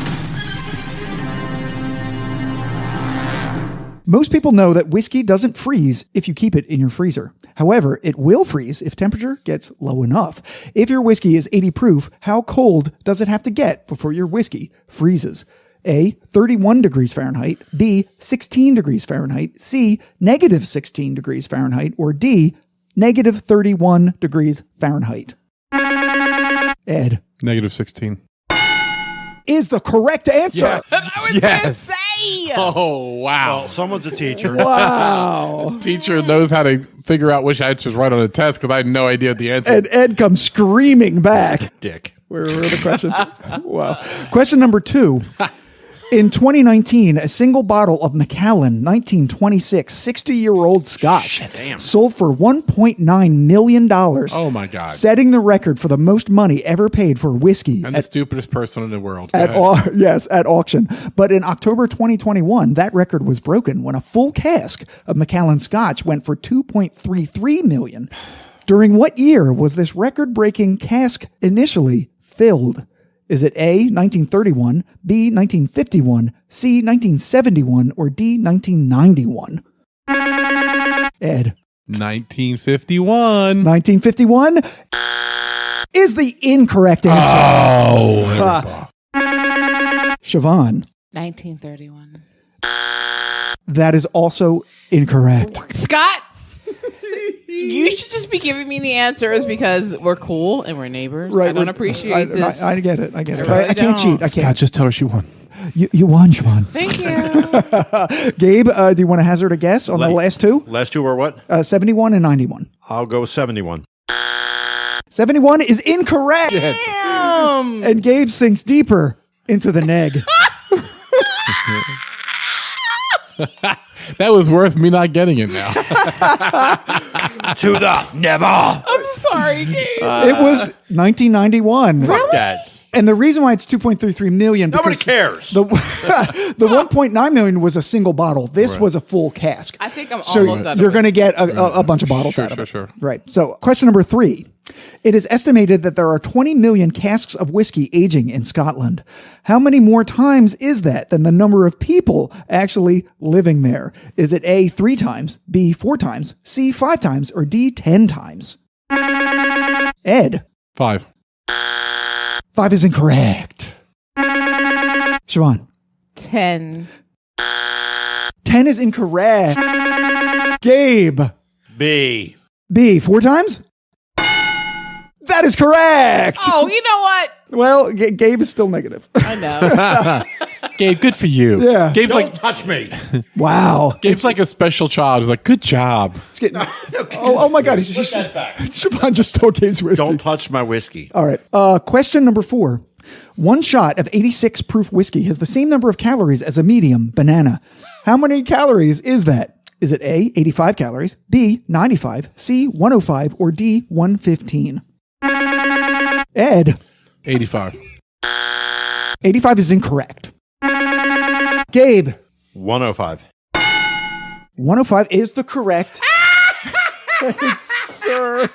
Most people know that whiskey doesn't freeze if you keep it in your freezer. However, it will freeze if temperature gets low enough. If your whiskey is 80 proof, how cold does it have to get before your whiskey freezes? A, 31 degrees Fahrenheit, B, 16 degrees Fahrenheit, C, negative 16 degrees Fahrenheit, or D, negative 31 degrees Fahrenheit. Ed. Negative 16. Is the correct answer. Yeah. I was gonna say. Oh, wow. Well, someone's a teacher. Wow. Teacher knows how to figure out which answers right on the test because I had no idea the answer. And Ed comes screaming back. Dick. Where are the questions? Wow. Question number 2. In 2019, a single bottle of Macallan 1926 60-year-old Scotch sold for $1.9 million. Oh, my God. Setting the record for the most money ever paid for whiskey. I'm the stupidest person in the world. At auction. But in October 2021, that record was broken when a full cask of Macallan Scotch went for $2.33 million. During what year was this record-breaking cask initially filled? Is it A, 1931, B, 1951, C, 1971, or D, 1991? Ed. 1951. 1951 is the incorrect answer. Siobhan. 1931. That is also incorrect. Scott, you should just be giving me the answers because we're cool and we're neighbors. Right, I don't appreciate this. I get it. I get it. really I can't don't. cheat. I Scott, can't. just tell her she won. You won, Siobhan. Thank you. Gabe, do you want to hazard a guess on the last two? Last two were what? 71 and 91. I'll go with 71. 71 is incorrect. Damn. And Gabe sinks deeper into the neg. That was worth me not getting it now. To the never. I'm sorry, Gabe. It was 1991. Fuck that. And the reason why it's 2.33 million Nobody because cares. the 1.9 million was a single bottle. This was a full cask. I think I'm So almost done. you're going to get a bunch of bottles out of it. Sure. Right. So question number 3. It is estimated that there are 20 million casks of whiskey aging in Scotland. How many more times is that than the number of people actually living there? Is it A, 3 times, B, 4 times, C, 5 times, or D, 10 times? Ed. 5. 5 is incorrect. Siobhan. 10. 10 is incorrect. Gabe. B. B, 4 times? That is correct. Oh, you know what? Well, Gabe is still negative. I know. Gabe, good for you. Yeah. Gabe's Don't like touch me. Wow. Gabe's like a special child. He's like, good job. It's getting. Oh my God. Siobhan just stole Gabe's whiskey. Don't touch my whiskey. All right. Question number 4. One shot of 86 proof whiskey has the same number of calories as a medium banana. How many calories is that? Is it A, 85 calories, B, 95, C, 105, or D, 115? Ed. 85. 85 is incorrect. Gabe. 105. 105 is the correct. Sir.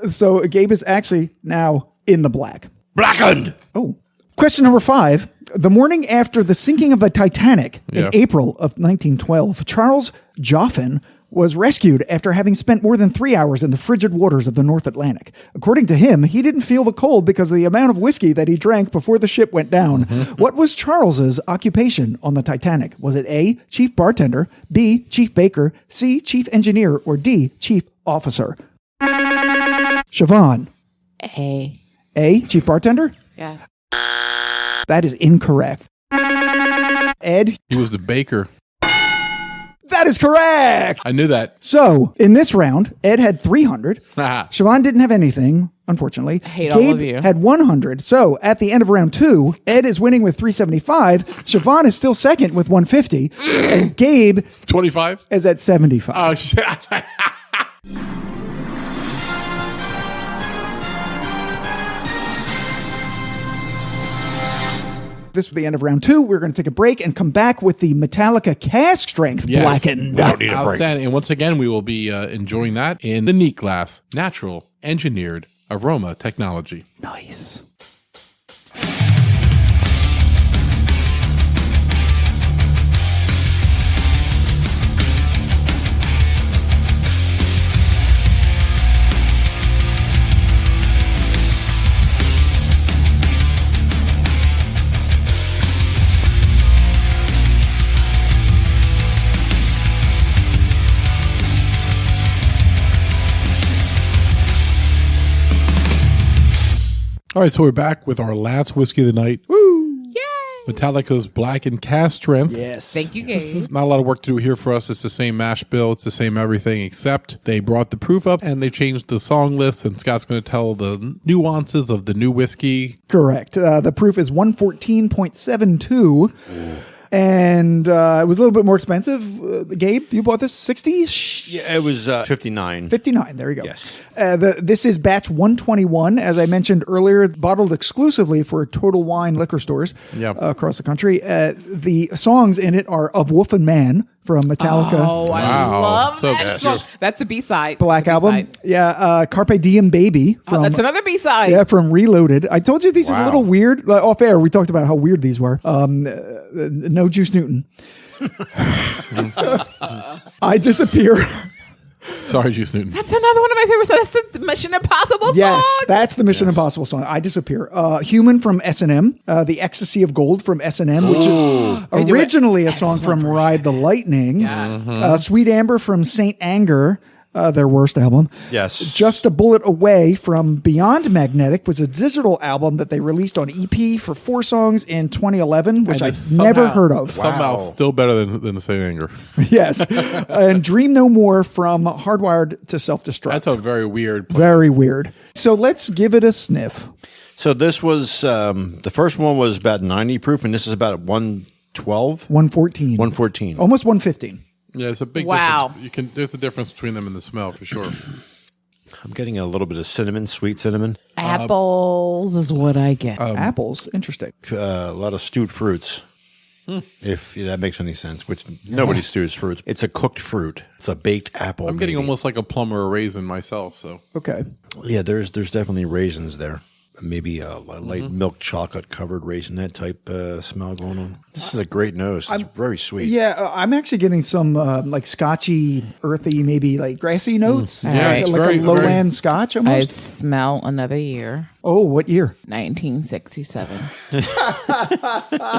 So Gabe is actually now in the black. Blackened. Oh. Question number 5. The morning after the sinking of the Titanic in Yeah. April of 1912, Charles Joffin was rescued after having spent more than 3 hours in the frigid waters of the North Atlantic. According to him, he didn't feel the cold because of the amount of whiskey that he drank before the ship went down. What was Charles's occupation on the Titanic? Was it A, chief bartender, B, chief baker, C, chief engineer, or D, chief officer? Siobhan. A, chief bartender? Yes. That is incorrect. Ed? He was the baker. That is correct! I knew that. So, in this round, Ed had 300. Siobhan didn't have anything, unfortunately. I hate all of you. Had 100. So, at the end of round 2, Ed is winning with 375. Siobhan is still second with 150. And Gabe 25? is at 75. Oh, shit. This was the end of round 2. We're going to take a break and come back with the Metallica Cask Strength Yes. Blackened. Don't need a break. Outstanding. And once again, we will be enjoying that in the neat glass, natural, engineered aroma technology. Nice. All right, so we're back with our last whiskey of the night. Woo! Yay! Metallica's Blackened Cask Strength. Yes. Thank you, Gabe. Not a lot of work to do here for us. It's the same mash bill. It's the same everything, except they brought the proof up and they changed the song list, and Scott's going to tell the nuances of the new whiskey. Correct. The proof is 114.72. And it was a little bit more expensive. Gabe, you bought this 60-ish? Yeah, it was 59. 59. There you go. Yes. This is batch 121, as I mentioned earlier, bottled exclusively for Total Wine liquor stores across the country. The songs in it are Of Wolf and Man from Metallica. Oh, I Wow. love So that good. song. That's a B-side. Black Album. Yeah. Carpe Diem Baby. Oh, that's another B-side. Yeah, from Reloaded. I told you these are a little weird. Off air, we talked about how weird these were. No Juice Newton. I Disappear. Sorry, Juice Newton. That's another one of my favorites. That's the Mission Impossible song. Yes, that's the Mission Impossible song. I Disappear. Human from S&M. The Ecstasy of Gold from S&M, which is originally a song from Ride the Lightning. Yeah. Sweet Amber from Saint Anger. Their worst album. Yes. Just a Bullet Away from Beyond Magnetic was a digital album that they released on EP for 4 songs in 2011, which And I've it's never heard of. Somehow still better than the Saint Anger. Yes. And Dream No More from Hardwired to Self-Destruct. That's a very weird place. Very weird. So let's give it a sniff. So this was, the first one was about 90 proof, and this is about 112? 114. 114. Almost 115. Yeah, it's a big Wow. difference. There's a difference between them in the smell for sure. I'm getting a little bit of cinnamon, sweet cinnamon. Apples is what I get. Apples. Interesting. A lot of stewed fruits. If that makes any sense, which nobody stews fruits. It's a cooked fruit. It's a baked apple. I'm getting maybe. almost like a plum or a raisin myself. So Okay. Yeah, there's definitely raisins there. Maybe a light milk chocolate covered raisin, that type smell going on. This is a great nose. It's very sweet. Yeah, I'm actually getting some like scotchy, earthy, maybe like grassy notes. Yeah, it's like very- a lowland very- scotch I almost. smell another year. Oh, what year? 1967.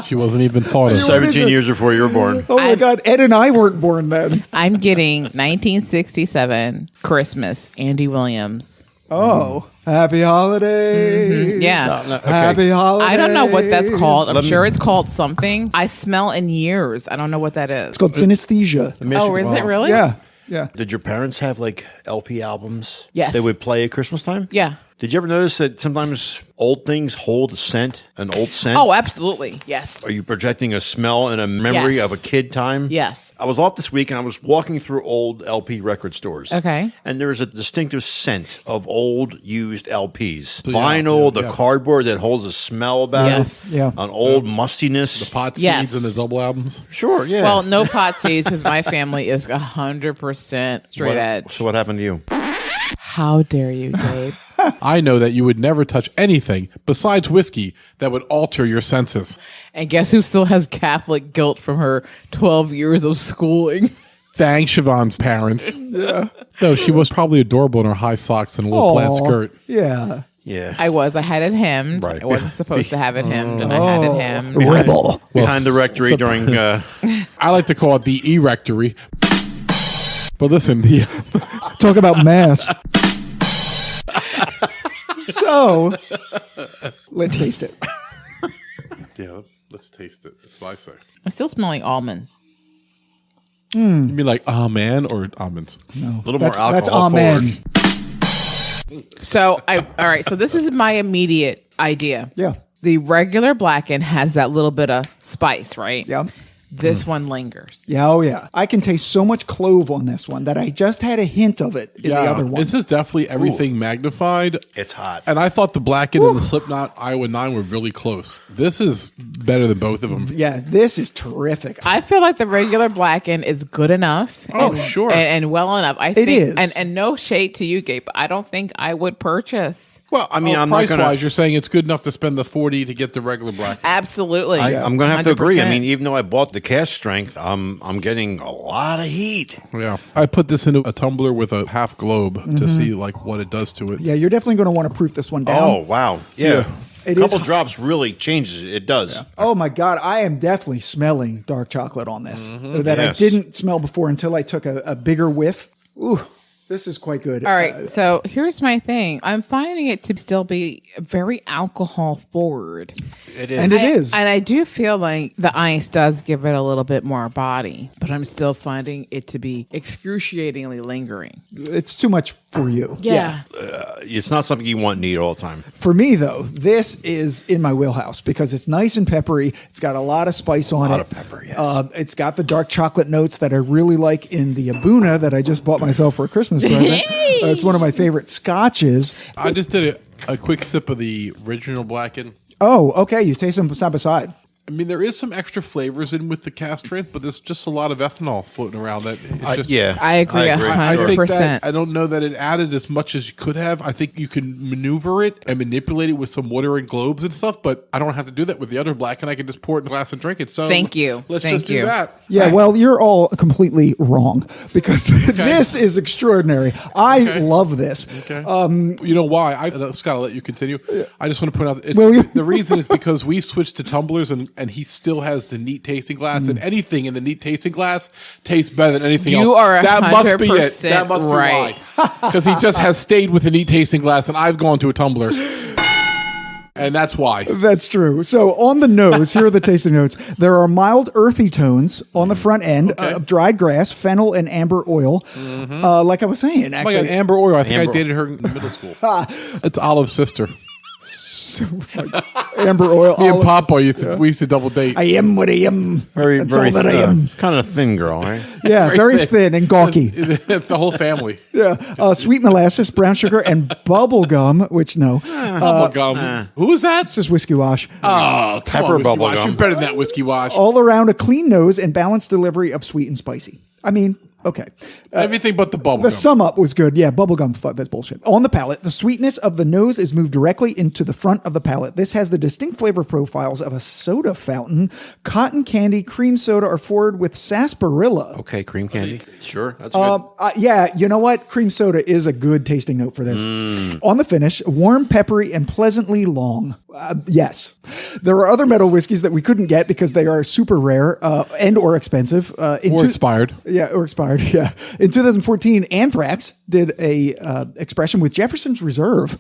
she wasn't even thought of. 17 years before you were born. Oh my God, Ed and I weren't born then. I'm getting 1967 Christmas, Andy Williams. Oh, happy holidays. Yeah. Okay. Happy holidays. I don't know what that's called. I'm sure it's called something. I smell in years. I don't know what that is. It's called synesthesia. Oh, is it really? Yeah, yeah. Did your parents have like LP albums? Yes. They would play at Christmas time? Yeah. Did you ever notice that sometimes old things hold a scent, an old scent? Oh, absolutely. Yes. Are you projecting a smell and a memory Yes. of a kid time? Yes. I was off this week and I was walking through old LP record stores. Okay. And there's a distinctive scent of old used LPs. Yeah, Vinyl, yeah, the yeah. cardboard that holds a smell about Yes. it. Yeah. An old mustiness. Pot Yes. seeds and the double albums. Sure, yeah. Well, no pot seeds because my family is 100% straight edge. So what happened to you? How dare you, Gabe? I know that you would never touch anything besides whiskey that would alter your senses. And guess who still has Catholic guilt from her 12 years of schooling? Thanks, Siobhan's parents. Yeah. Though she was probably adorable in her high socks and a little plaid Aw, skirt. Yeah. Yeah. I had it hemmed. Right. I wasn't supposed to have it hemmed, and I had it hemmed. Rebel. Behind the rectory during... I like to call it the E-rectory. But listen, Talk about mass. So, let's taste it. yeah, let's taste it. That's what I say. I'm still smelling almonds. You mean like man or almonds? a little more alcohol That's forward. amen. So all right. So this is my immediate idea. Yeah. The regular Blackened has that little bit of spice, right? Yeah. This one lingers. Yeah, oh yeah. I can taste so much clove on this one that I just had a hint of it in the other one. This is definitely everything magnified. It's hot. And I thought the Blackened and the Slipknot Iowa 9 were really close. This is better than both of them. Yeah, this is terrific. I feel like the regular Blackened is good enough. Oh, and, sure. and well enough. I think, is. And no shade to you, Gabe, but I don't think I would purchase. Well, I mean, I'm not Price going to... wise, you're saying it's good enough to spend the $40 to get the regular Blackened. Absolutely. I'm going to have to agree. I 100%. mean, even though I bought the cask strength, I'm getting a lot of heat. Yeah. I put this into a tumbler with a half globe to see like what it does to it. Yeah, you're definitely going to want to proof this one down. Oh, wow. Yeah. It A couple is- drops really changes it. It does. Oh my God, I am definitely smelling dark chocolate on this that I Yes. didn't smell before until I took a bigger whiff. Ooh, This is quite good. All right, so here's my thing. I'm finding it to still be very alcohol forward. It is. And it is. And I do feel like the ice does give it a little bit more body, but I'm still finding it to be excruciatingly lingering. It's too much for you. Yeah. It's not something you want to eat all the time. For me, though, this is in my wheelhouse because it's nice and peppery. It's got a lot of spice on it. A lot of pepper, yes. It's got the dark chocolate notes that I really like in the Abuna that I just bought myself for a Christmas present. It's one of my favorite scotches. I just did a quick sip of the original Blackened. Oh, okay. You taste them side by side. I mean, there is some extra flavors in with the cask strength, but there's just a lot of ethanol floating around. That it's just, Yeah. I agree I 100%. think that I don't know that it added as much as you could have. I think you can maneuver it and manipulate it with some water and globes and stuff, but I don't have to do that with the other black, and I can just pour it in a glass and drink it. So Thank you. Let's Thank just you. do that. Yeah, well, you're all completely wrong because this is extraordinary. I love this. Okay. You know why? Scott, I'll let you continue. I just want to point out the reason is because we switched to tumblers, and he still has the neat tasting glass, and anything in the neat tasting glass tastes better than anything else. You are that must be it. 100% That must right. be why. Because he just has stayed with the neat tasting glass, and I've gone to a tumbler. And that's why. That's true. So on the nose, here are the tasting notes. There are mild earthy tones on the front end of dried grass, fennel, and amber oil. Like I was saying, Oh my actually. God, Amber Oil. I think I dated her in middle school. It's Olive's sister. Amber oil. Me and Papa we used to double date. I am what I am. Very, That's very all that I am. kind of thin girl, right? Yeah, very thin and gawky. It's the whole family. Yeah, sweet molasses, brown sugar, and bubble gum. Which Bubble gum. Who's that? this is whiskey wash. Oh, come Pepper on, Whiskey bubble Wash. gum. You're better than that Whiskey Wash. All around a clean nose and balanced delivery of sweet and spicy. I mean, okay. Everything but the bubble The gum. sum up was good. Yeah, bubblegum. That's bullshit. On the palate, the sweetness of the nose is moved directly into the front of the palate. This has the distinct flavor profiles of a soda fountain. Cotton candy, cream soda are forward with sarsaparilla. Okay, cream candy. Sure, that's good. Yeah, you know what? Cream soda is a good tasting note for this. On the finish, warm, peppery, and pleasantly long. Yes. There are other metal whiskeys that we couldn't get because they are super rare and or expensive. Or expired. Yeah, or expired. Yeah. In 2014, Anthrax did a expression with Jefferson's Reserve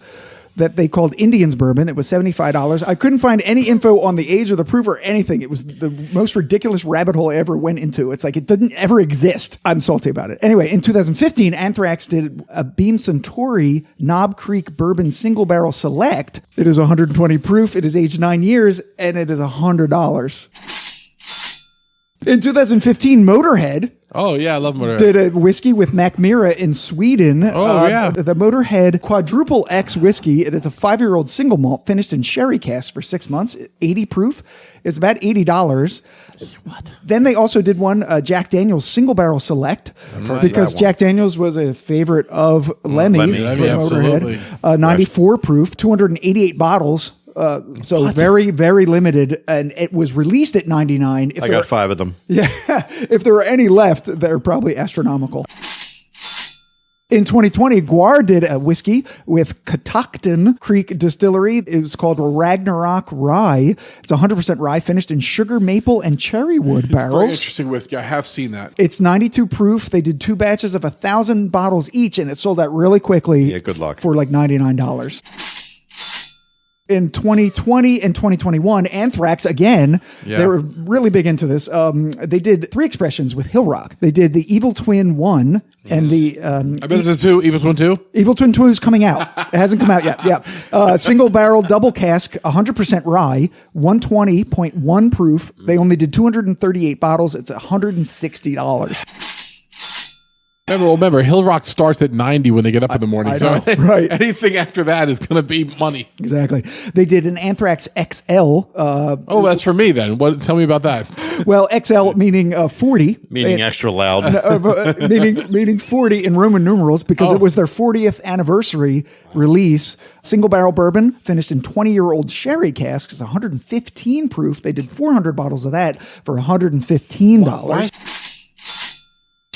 that they called Indians bourbon. It was $75. I couldn't find any info on the age or the proof or anything. It was the most ridiculous rabbit hole I ever went into. It's like it didn't ever exist. I'm salty about it. Anyway, in 2015, Anthrax did a Beam Suntory Knob Creek Bourbon Single Barrel Select. It is 120 proof. It is aged 9 years, and it is $100. In 2015, Motorhead Oh, yeah, I love Motorhead. did a whiskey with Macmira in Sweden. Oh, yeah. The Motorhead Quadruple X whiskey. It is a 5-year-old single malt finished in sherry cask for 6 months, 80 proof. It's about $80. What? Then they also did one, Jack Daniel's Single Barrel Select, because Jack Daniels was a favorite of Lemmy Lemmy, for absolutely. Motorhead. 94 proof, 288 bottles. So very, very limited, and it was released at 99. I got 5 of them. Yeah, if there are any left, they're probably astronomical. In 2020, Guar did a whiskey with Catoctin Creek Distillery. It was called Ragnarok Rye. It's 100% rye finished in sugar, maple, and cherry wood Very barrels. interesting whiskey. I have seen that. It's 92 proof. They did 2 batches of 1,000 bottles each, and it sold out really quickly. Yeah, good luck. For like $99. In 2020 and 2021, Anthrax, again, they were really big into this. They did 3 expressions with Hill Rock. They did the Evil Twin 1 and the... I bet this is 2. Evil's 1, 2? Evil Twin 2 is coming out. It hasn't come out yet. Yeah. Single barrel, double cask, 100% rye, 120.1 proof. They only did 238 bottles. It's $160. Remember, Hill Rock starts at 90 when they get up in the morning. I know, so right. anything after that is going to be money. Exactly. They did an Anthrax XL. Oh, that's for me then. Tell me about that. Well, XL meaning 40. Meaning extra loud. meaning 40 in Roman numerals because it was their 40th anniversary release. Single barrel bourbon finished in 20-year-old sherry casks. It's 115 proof. They did 400 bottles of that for $115.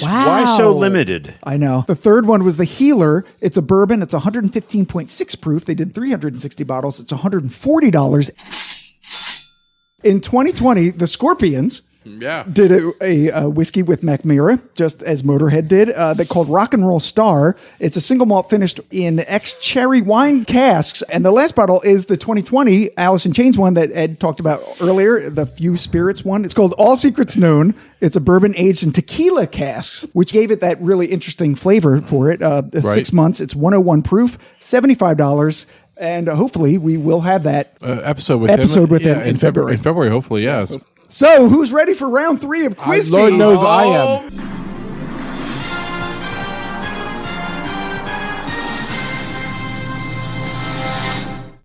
Wow. Why so limited? I know. The third one was the Healer. It's a bourbon. It's 115.6 proof. They did 360 bottles. It's $140. In 2020, the Scorpions Yeah. did a whiskey with McMira, just as Motorhead did. They called Rock and Roll Star. It's a single malt finished in ex-cherry wine casks. And the last bottle is the 2020 Alice in Chains one that Ed talked about earlier, the Few Spirits one. It's called All Secrets Known. It's a bourbon aged in tequila casks, which gave it that really interesting flavor for it. 6 months. It's 101 proof, $75. And hopefully we will have that episode with him in February. In February, hopefully, yes. So, who's ready for round 3 of Quiskey? Lord knows I am.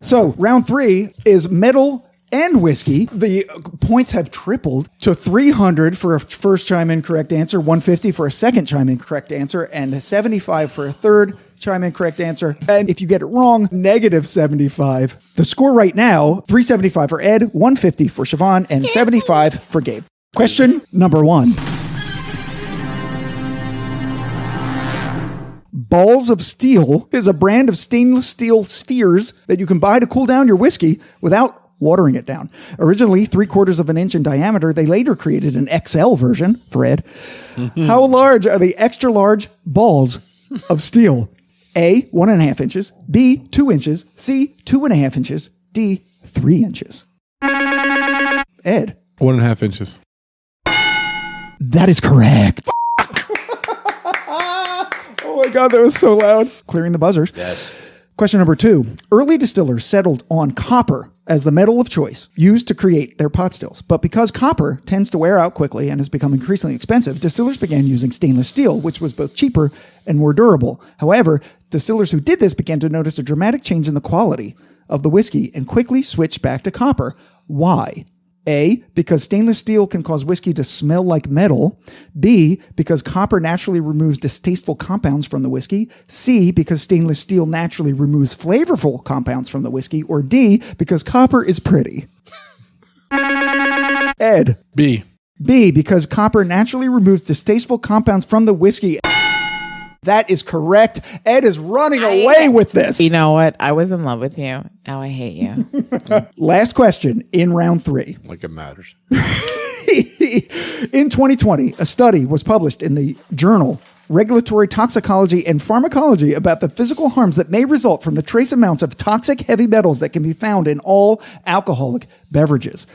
So, round 3 is metal and whiskey. The points have tripled to 300 for a first chime-in correct answer, 150 for a second chime-in correct answer, and 75 for a third chime-in correct answer. And if you get it wrong, negative 75. The score right now, 375 for Ed, 150 for Siobhan, and 75 for Gabe. Question number 1. Balls of Steel is a brand of stainless steel spheres that you can buy to cool down your whiskey without watering it down. Originally 3/4 of an inch in diameter, they later created an XL version for Ed. How large are the extra large balls of steel? A, 1.5 inches, B, 2 inches, C, 2.5 inches, D, 3 inches. Ed. 1.5 inches. That is correct. Oh my God, that was so loud. Clearing the buzzers. Yes. Question number 2. Early distillers settled on copper as the metal of choice used to create their pot stills. But because copper tends to wear out quickly and has become increasingly expensive, distillers began using stainless steel, which was both cheaper and more durable. However, distillers who did this began to notice a dramatic change in the quality of the whiskey and quickly switched back to copper. Why? A, because stainless steel can cause whiskey to smell like metal. B, because copper naturally removes distasteful compounds from the whiskey. C, because stainless steel naturally removes flavorful compounds from the whiskey. Or D, because copper is pretty. Ed. B. B, because copper naturally removes distasteful compounds from the whiskey. That is correct. Ed is running away with this. You know what? I was in love with you. Now I hate you. Last question in round 3. Like it matters. In 2020, a study was published in the journal Regulatory Toxicology and Pharmacology about the physical harms that may result from the trace amounts of toxic heavy metals that can be found in all alcoholic beverages,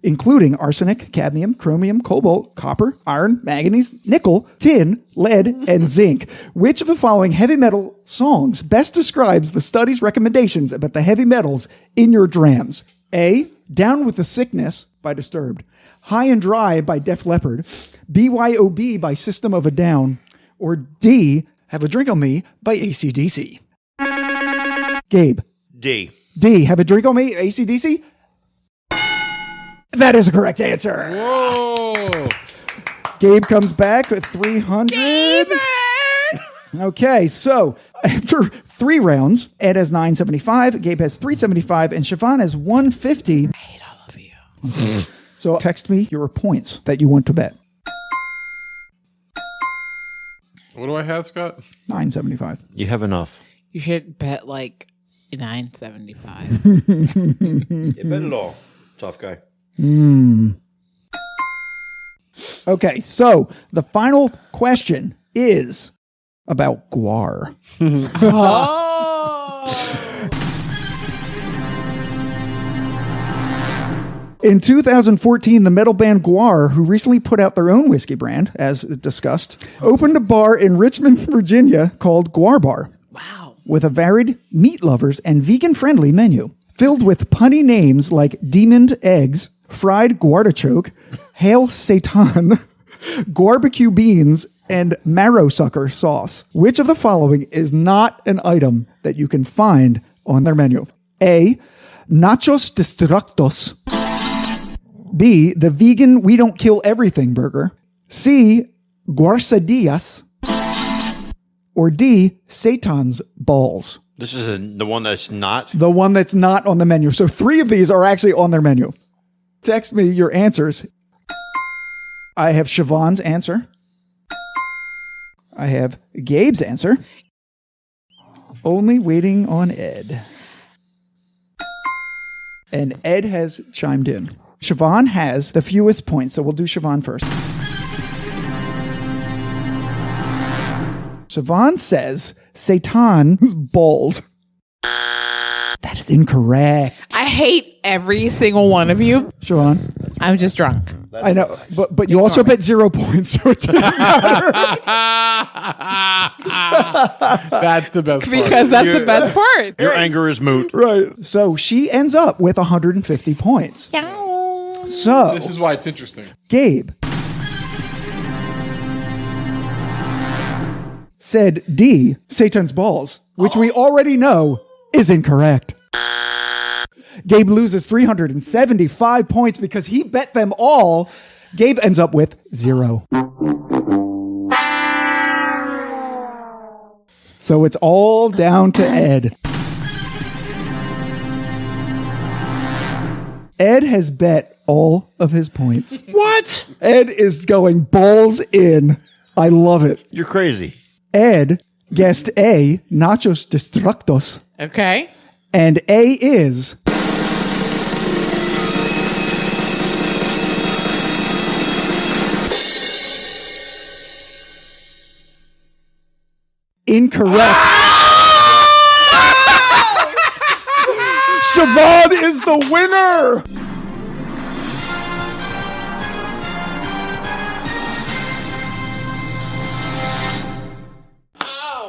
including arsenic, cadmium, chromium, cobalt, copper, iron, manganese, nickel, tin, lead, and zinc. Which of the following heavy metal songs best describes the study's recommendations about the heavy metals in your drams? A, Down with the Sickness by Disturbed, High and Dry by Def Leppard, BYOB by System of a Down, or D, Have a Drink on Me by AC/DC. Gabe. D. D, Have a Drink on Me, AC/DC? That is a correct answer. Whoa. Gabe comes back with 300. Okay, so after 3 rounds, Ed has 975, Gabe has 375, and Siobhan has 150. I hate all of you. So text me your points that you want to bet. What do I have, Scott? 975. You have enough. You should bet like $9.75. You bet it all. Tough guy. Okay, so the final question is about guar. In 2014, the metal band Guar, who recently put out their own whiskey brand, as discussed, opened a bar in Richmond, Virginia called Guar Bar. Wow. With a varied meat lovers and vegan-friendly menu, filled with punny names like Demoned Eggs, Fried Guardichoke, Hail Satan, Barbecue Beans, and Marrow Sucker Sauce. Which of the following is not an item that you can find on their menu? A, Nachos Destructos. B, the vegan We Don't Kill Everything burger. C, Guarsadillas. Or D, Satan's balls. This is the one that's not. The one that's not on the menu. So 3 of these are actually on their menu. Text me your answers. I have Siobhan's answer. I have Gabe's answer. Only waiting on Ed. And Ed has chimed in. Siobhan has the fewest points, so we'll do Siobhan first. Siobhan says Satan's balls. That is incorrect. I hate every single one of you. Siobhan. I'm just drunk. I know, but you also bet 0 points, so it doesn't matter. That's the best part. Because that's the best part. Your anger is moot. Right. So she ends up with 150 points. So This is why it's interesting. Gabe said D, Satan's balls, which we already know is incorrect. Gabe loses 375 points because he bet them all. Gabe ends up with 0. So it's all down to Ed. Ed has bet all of his points. What? Ed is going balls in. I love it. You're crazy. Ed guessed A, Nachos Destructos. Okay. And A is... incorrect. Siobhan is the winner.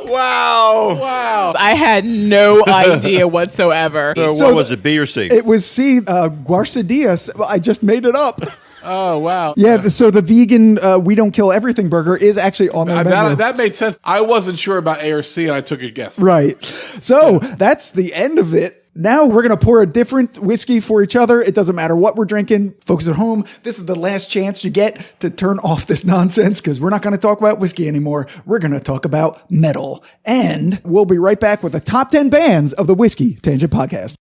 Wow. I had no idea whatsoever. So what was it, B or C? It was C, Guarcedias. I just made it up. Oh, wow. Yeah, so the vegan We Don't Kill Everything burger is actually on their menu. That made sense. I wasn't sure about A or C, and I took a guess. Right. So that's the end of it. Now we're going to pour a different whiskey for each other. It doesn't matter what we're drinking. Folks at home, this is the last chance you get to turn off this nonsense because we're not going to talk about whiskey anymore. We're going to talk about metal. And we'll be right back with the top 10 bands of the Whiskey Tangent Podcast.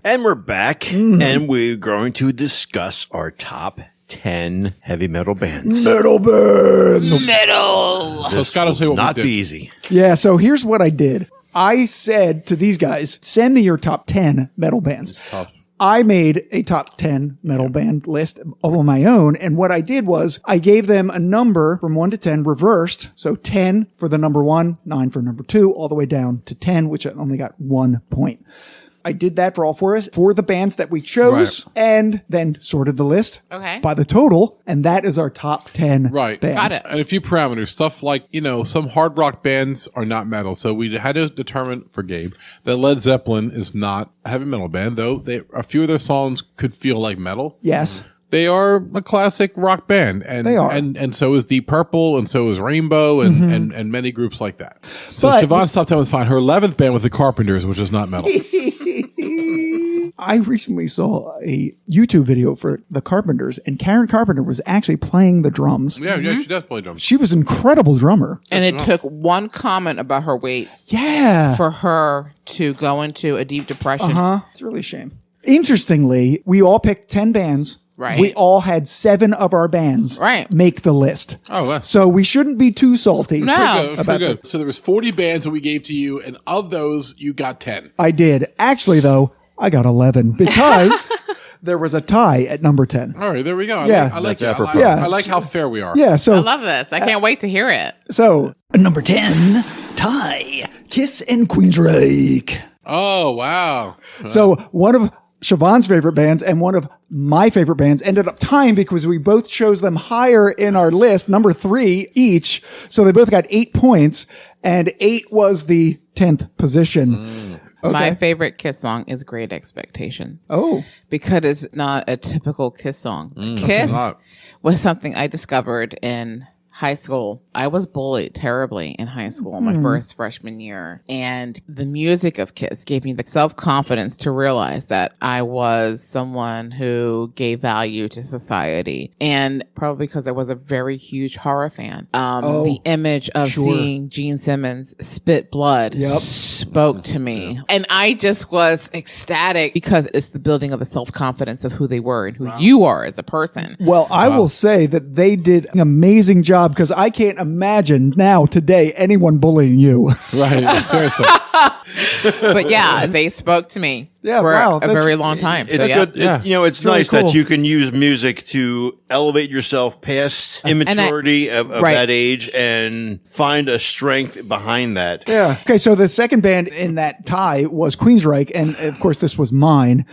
And we're back, and we're going to discuss our top 10 heavy metal bands. Metal bands! Metal. So Scott will say what Not we be did. easy. Yeah, so here's what I did. I said to these guys, send me your top 10 metal bands. Tough. I made a top 10 metal band list of my own. And what I did was I gave them a number from 1 to 10 reversed. So 10 for the number 1, 9 for number 2, all the way down to 10, which I only got 1 point. I did that for all for us, for the bands that we chose, and then sorted the list by the total, and that is our top 10 Right. bands. Got it. And a few parameters. Stuff like, some hard rock bands are not metal. So we had to determine for Gabe that Led Zeppelin is not a heavy metal band, though a few of their songs could feel like metal. Yes. They are a classic rock band. And They are. And so is Deep Purple, and so is Rainbow, and many groups like that. So But- Siobhan's top 10 was fine. Her 11th band was the Carpenters, which is not metal. I recently saw a YouTube video for the Carpenters, and Karen Carpenter was actually playing the drums. Yeah, she does play drums. She was an incredible drummer. And it took one comment about her weight Yeah. for her to go into a deep depression. It's really a shame. Interestingly, we all picked 10 bands. Right. We all had 7 of our bands make the list. Oh, wow. So we shouldn't be too salty. No. Pretty good. So there was 40 bands that we gave to you, and of those, you got 10. I did. Actually, though, I got 11 because there was a tie at number 10. All right, there we go. Yeah. I like That's it. apropos. I like how fair we are. Yeah, I so love this. I can't wait to hear it. number 10, tie, Kiss and Queensryche. Oh, wow. So one of Siobhan's favorite bands and one of my favorite bands ended up tying because we both chose them higher in our list, number 3 each. So they both got 8 points, and 8 was the 10th position. Okay. My favorite Kiss song is Great Expectations. Oh. Because it's not a typical Kiss song. Kiss was something I discovered in high school. I was bullied terribly in high school, my first freshman year. And the music of Kiss gave me the self-confidence to realize that I was someone who gave value to society. And probably because I was a very huge horror fan. The image of seeing Gene Simmons spit blood spoke to me. And I just was ecstatic because it's the building of the self-confidence of who they were and who you are as a person. Well, I will say that they did an amazing job because I can't imagine now, today, anyone bullying you. Right. Seriously. But yeah, they spoke to me for a very long time. It's good. It's nice that you can use music to elevate yourself past immaturity of that age and find a strength behind that. Yeah. Okay, so the second band in that tie was Queensryche, and of course this was mine.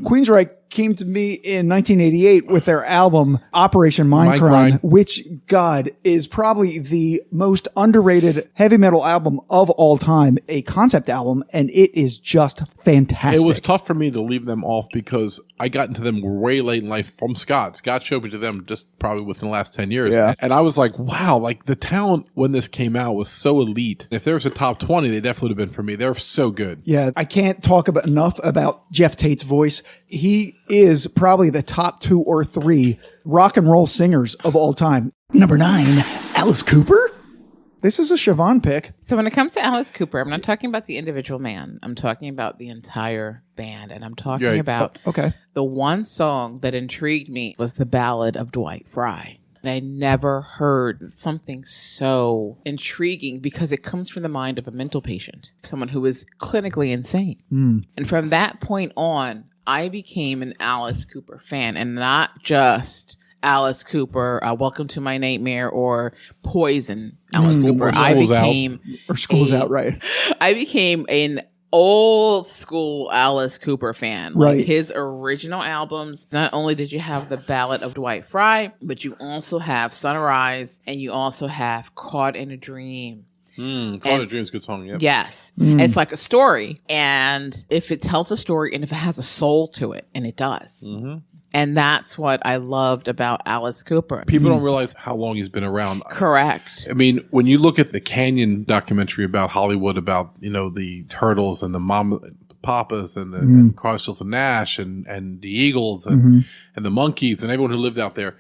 Queensryche came to me in 1988 with their album Operation Mindcrime, which, God, is probably the most underrated heavy metal album of all time, a concept album, and it is just fantastic. It was tough for me to leave them off because I got into them way late in life from Scott. Scott showed me to them just probably within the last 10 years. Yeah. And I was like, wow, like the talent when this came out was so elite. If there was a top 20, they definitely would have been for me. They're so good. Yeah, I can't talk enough about Jeff Tate's voice. He is probably the top 2 or 3 rock and roll singers of all time. Number 9, Alice Cooper. This is a Siobhan pick. So when it comes to Alice Cooper, I'm not talking about the individual man. I'm talking about the entire band. And I'm talking about the one song that intrigued me was the Ballad of Dwight Fry. And I never heard something so intriguing because it comes from the mind of a mental patient, someone who is clinically insane. And from that point on, I became an Alice Cooper fan, and not just Alice Cooper, Welcome to My Nightmare, or Poison Alice Cooper. School's Out, right. I became an old school Alice Cooper fan. Like his original albums, not only did you have the Ballad of Dwight Fry, but you also have Sunrise, and you also have Caught in a Dream. Caught in a Dream is a good song, yeah. Yes. It's like a story. And if it tells a story and if it has a soul to it, and it does. And that's what I loved about Alice Cooper. People don't realize how long he's been around. Correct. I mean, when you look at the Canyon documentary about Hollywood, about, the Turtles and the Papas and the Crosby, Nash and the Eagles and the Monkees and everyone who lived out there.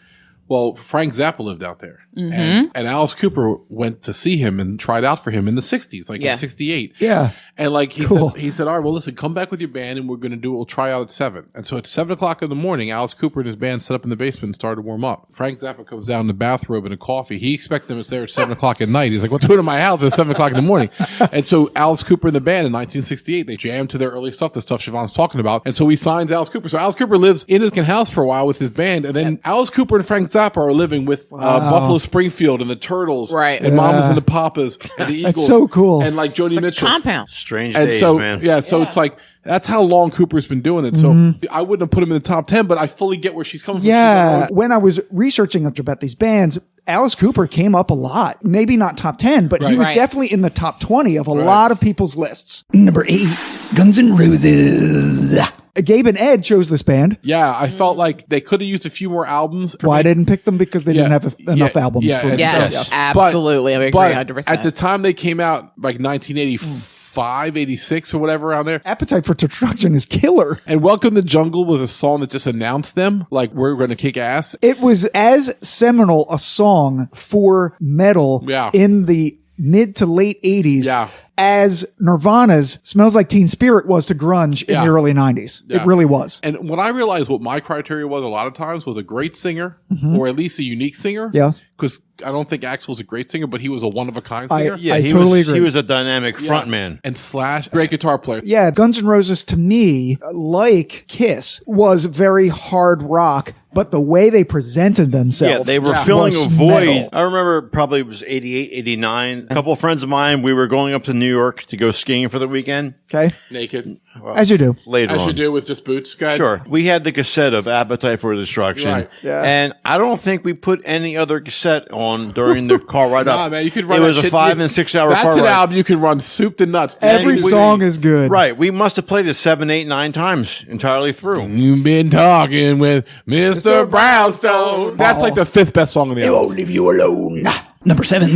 Well, Frank Zappa lived out there. And Alice Cooper went to see him and tried out for him in the 60s, in 68. Yeah. And he said, all right, well, listen, come back with your band and we'll try out at 7. And so at 7 o'clock in the morning, Alice Cooper and his band set up in the basement and started to warm up. Frank Zappa comes down in the bathrobe and a coffee. He expected them to there at 7 o'clock at night. He's like, what's doing in my house at 7 o'clock in the morning? And so Alice Cooper and the band in 1968, they jammed to their early stuff, the stuff Siobhan's talking about. And so he signs Alice Cooper. So Alice Cooper lives in his house for a while with his band. And then Alice Cooper and Frank Zappa are living with Buffalo Springfield and the Turtles, and Mamas and the Papas and the Eagles. That's so cool. And Joni Mitchell. Compound. Strange days, man. Yeah, so it's that's how long Cooper's been doing it. So I wouldn't have put him in the top 10, but I fully get where she's coming from. Yeah, when I was researching about these bands, Alice Cooper came up a lot. Maybe not top 10, but he was definitely in the top 20 of a lot of people's lists. Number 8, Guns N' Roses. Gabe and Ed chose this band. Yeah, I felt like they could have used a few more albums. Why didn't pick them? Because they didn't have enough albums. Yes, absolutely. I agree 100%. At the time they came out, 1985, 86 or whatever around there. Appetite for Destruction is killer. And Welcome to the Jungle was a song that just announced them, we're going to kick ass. It was as seminal a song for metal in the mid to late 80s as Nirvana's Smells Like Teen Spirit was to grunge in the early 90s. It really was. And when I realized what my criteria was a lot of times was a great singer or at least a unique singer. Yeah. Because I don't think Axl was a great singer, but he was a one-of-a-kind singer. I totally agree. He was a dynamic frontman. And Slash, great guitar player. Yeah, Guns N' Roses to me, like Kiss, was very hard rock, but the way they presented themselves. Yeah, they were filling a void. Metal. I remember probably it was 88, 89. A couple of friends of mine, we were going up to New York to go skiing for the weekend. Okay. Naked. As you do. Later As on. you do with just boots, guys. Sure. We had the cassette of Appetite for Destruction. Right. Yeah. And I don't think we put any other cassette on during the car ride up. Nah, man, you could run It that was a shit. 5 and 6 hour That's car an ride. album you can run soup to nuts. Every we- song is good. Right. We must have played it 7, 8, 9 times entirely through. You've been talking with Mr. Brownstone. That's like the 5th best song on the album. Leave you alone. Number 7,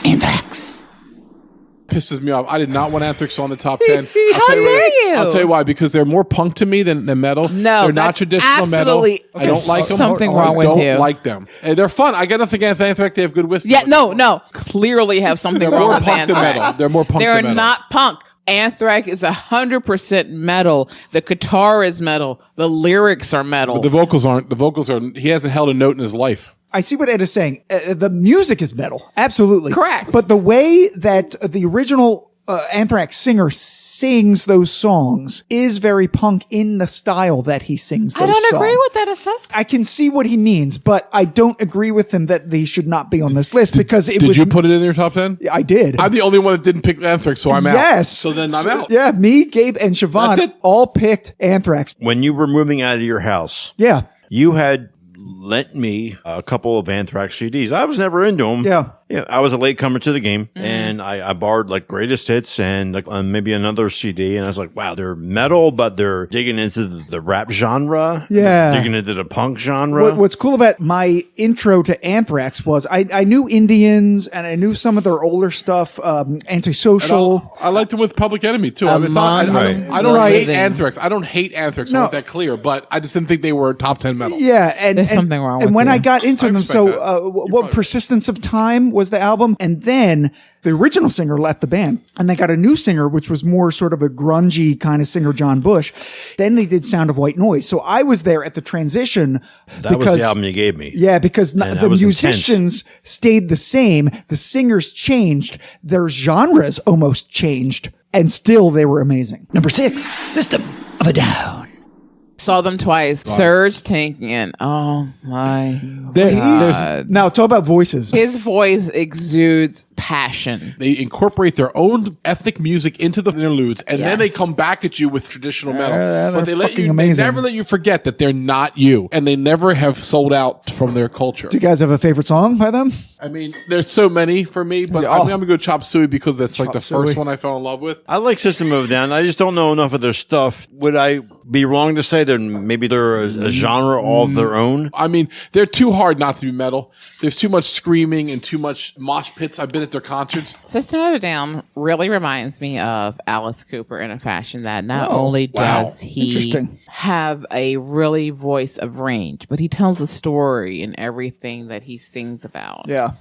Anthrax. Pisses me off. I did not want Anthrax on the top 10. How dare you? I'll tell you why. Because they're more punk to me than metal. No, they're not that's traditional metal. absolutely- I don't like them. something I wrong with don't you. like them. And they're fun. I got nothing against Anthrax. They have good whiskey. Yeah, no. Clearly have something They're wrong more with punk than Anthrax. metal. They're more punk They're than metal. not punk. Anthrax is 100% metal. The guitar is metal. The lyrics are metal. The vocals aren't. The vocals are. He hasn't held a note in his life. I see what Ed is saying. The music is metal. Absolutely. Correct. But the way that the original Anthrax singer sings those songs is very punk in the style that he sings those I don't agree songs. with that assessment. I can see what he means, but I don't agree with him that they should not be on this list because it Did was. you put it in your top 10? I did. I'm the only one that didn't pick Anthrax, so I'm out. Yes. So then I'm out. Yeah, me, Gabe, and Siobhan That's it. all picked Anthrax. When you were moving out of your house, Yeah. you had lent me a couple of Anthrax CDs. I was never into them. Yeah. I was a late comer to the game, and I borrowed like greatest hits and like maybe another CD, and I was like, wow, they're metal, but they're digging into the rap genre. Yeah. They're digging into the punk genre. What's cool about my intro to Anthrax was I knew Indians and I knew some of their older stuff, Antisocial. I liked him with Public Enemy too. I Among don't the hate Living. Anthrax. I don't hate Anthrax. I No. want that clear. But I just didn't think they were top 10 metal. Yeah, and There's something wrong And with when you. I got into I them, respect so that. what probably- Persistence of Time was the album, and then the original singer left the band, and they got a new singer, which was more sort of a grungy kind of singer, John Bush. Then they did Sound of White Noise. So I was there at the transition. that was the album you gave me. Yeah, because And that the was musicians stayed the same, the singers changed, their genres almost changed, and still they were amazing. Number 6, System of a Down. Saw them twice. Serge Tankian. Oh my. Now talk about voices. His voice exudes passion. They incorporate their own ethnic music into the interludes, and then they come back at you with traditional metal. they're But they let fucking you, amazing. they never let you forget that they're not you, and they never have sold out from their culture. Do you guys have a favorite song by them? I mean, there's so many for me, but I'm gonna go Chop Suey because that's like the Chop first Suey. one I fell in love with. I like System of a Down. I just don't know enough of their stuff. Would I be wrong to say that maybe they're a genre all of their own? I mean, they're too hard not to be metal. There's too much screaming and too much mosh pits. I've been at their concerts. System of a Down really reminds me of Alice Cooper in a fashion that not only wow. does he Interesting. have a really voice of range, but he tells a story in everything that he sings about. Yeah.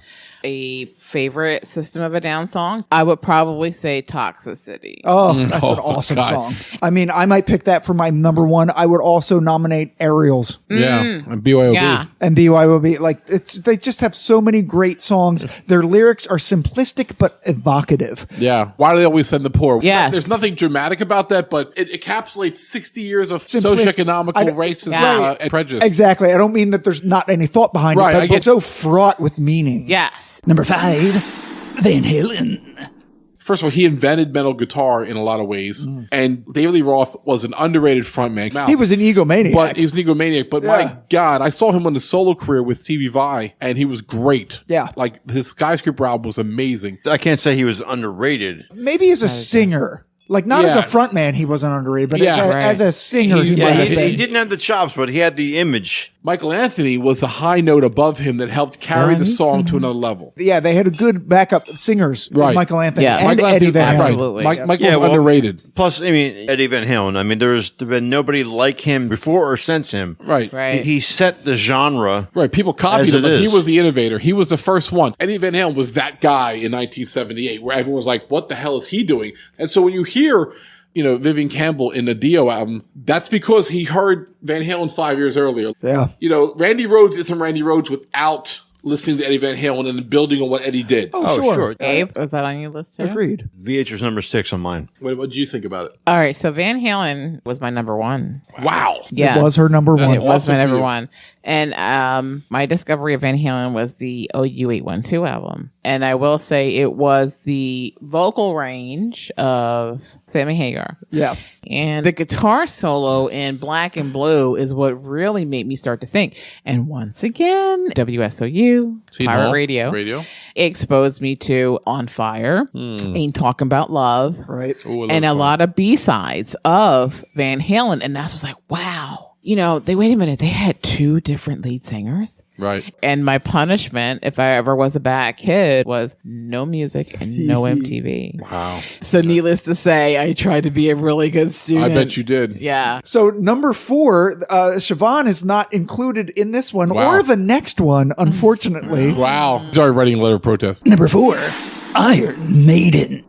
A favorite System of a Down song? I would probably say Toxicity. Oh, that's an awesome God. song. I mean, I might pick that for my number 1. I would also nominate Aerials Yeah, and BYOB. Yeah. and BYOB. Like, they just have so many great songs. Their lyrics are simplistic but evocative. Yeah. Why do they always send the poor? Yes. There's nothing dramatic about that, but it encapsulates 60 years of Simplistic. socioeconomical I- racism Yeah. and prejudice. Exactly. I don't mean that there's not any thought behind Right, it, I but get- it's so fraught with meaning. Yes. Number 5, Van Halen. First of all, he invented metal guitar in a lot of ways, and David Lee Roth was an underrated frontman. He was an egomaniac. But he was an egomaniac. But my God, I saw him on the solo career with Stevie Vai, and he was great. Yeah. Like his Skyscraper album was amazing. I can't say he was underrated. Maybe as a singer. Like, not as a Yeah. frontman, he wasn't underrated, but Yeah, as a singer, he Yeah, might Yeah, have he been. didn't have the chops, but he had the image. Michael Anthony was the high note above him that helped carry the song to another level. Yeah, they had a good backup singers, Right. Michael Anthony Yeah. and Michael Eddie Anthony- Van Halen. right. Absolutely. Michael Yeah, was well- underrated. Plus, I mean, Eddie Van Halen. I mean, there's been nobody like him before or since him. Right. Right. He set the genre. Right, people copied As him, it but he is. was the innovator. He was the first one. Eddie Van Halen was that guy in 1978 where everyone was like, what the hell is he doing? And so when you hear, Vivian Campbell in the Dio album, that's because he heard Van Halen 5 years earlier. Yeah. Randy Rhoads did some Randy Rhoads without listening to Eddie Van Halen and building on what Eddie did. Oh, sure. Abe, was that on your list too? Agreed. VH was number 6 on mine. What did you think about it? All right, so Van Halen was my number one. Wow. Yeah, It was her number one. It was Awesome my for number you. one. And my discovery of Van Halen was the OU812 album. And I will say it was the vocal range of Sammy Hagar. Yeah. And the guitar solo in Black and Blue is what really made me start to think. And once again, WSOU, Pirate Radio, exposed me to On Fire, Ain't Talking About Love, Right. Ooh, and a lot of B-sides of Van Halen. And I was like, wow. You know, wait a minute. They had 2 different lead singers. Right. And my punishment, if I ever was a bad kid, was no music and no MTV. Wow. So needless to say, I tried to be a really good student. I bet you did. Yeah. So number 4, Siobhan is not included in this one Wow. or the next one, unfortunately. Wow. Sorry, writing a letter of protest. Number 4, Iron Maiden.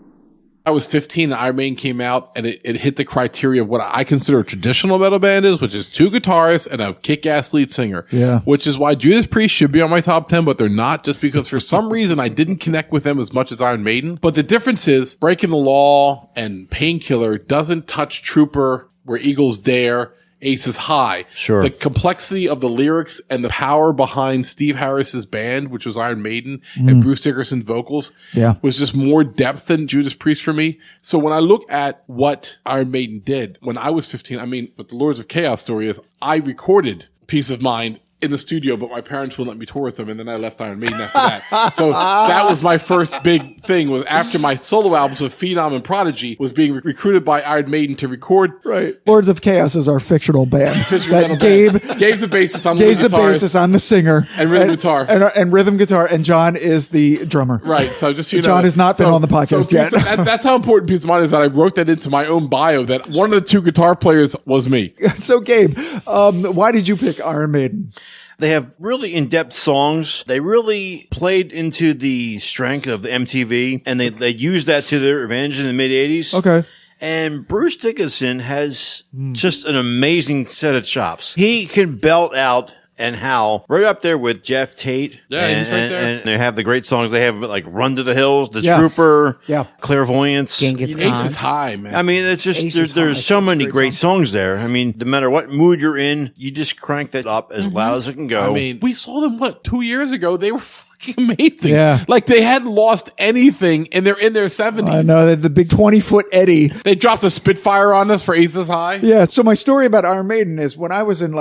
I was 15 and Iron Maiden came out, and it hit the criteria of what I consider a traditional metal band is, which is 2 guitarists and a kick-ass lead singer. Yeah. Which is why Judas Priest should be on my top 10, but they're not, just because for some reason I didn't connect with them as much as Iron Maiden. But the difference is Breaking the Law and Painkiller doesn't touch Trooper, Where Eagles Dare, Aces High. Sure. The complexity of the lyrics and the power behind Steve Harris's band, which was Iron Maiden, and Bruce Dickinson's vocals, was just more depth than Judas Priest for me. So when I look at what Iron Maiden did when I was 15, I mean, what the Lords of Chaos story is, I recorded Peace of Mind in the studio, but my parents wouldn't let me tour with them, and then I left Iron Maiden after that. So that was my first big thing, was after my solo albums of Phenom and Prodigy was being recruited by Iron Maiden to record. Right. Lords of Chaos is our fictional band. Fictional Gabe Gabe's the bassist. I'm Gabe's the guitar. bassist, I'm the singer. And rhythm guitar. And rhythm guitar, and John is the drummer. Right. So just, you know. John has not been on the podcast yet. That's how important Peace of Mind is, that I wrote that into my own bio, that one of the 2 guitar players was me. So Gabe, why did you pick Iron Maiden? They have really in-depth songs. They really played into the strength of the MTV, and they used that to their advantage in the mid-'80s. Okay. And Bruce Dickinson has just an amazing set of chops. He can belt out and howl right up there with Jeff Tate. Yeah, he's right there. And they have the great songs. They have like Run to the Hills, The Yeah. Trooper, Yeah. Clairvoyance. Genghis Khan. Aces High, man. I mean, it's just Aces there's High. so many Great great songs there. I mean, no matter what mood you're in, you just crank that up as loud as it can go. I mean, we saw them, 2 years ago? They were fucking amazing. Yeah. Like, they hadn't lost anything, and they're in their 70s. I know, the big 20-foot Eddie. They dropped a Spitfire on us for Aces High. Yeah, so my story about Iron Maiden is when I was in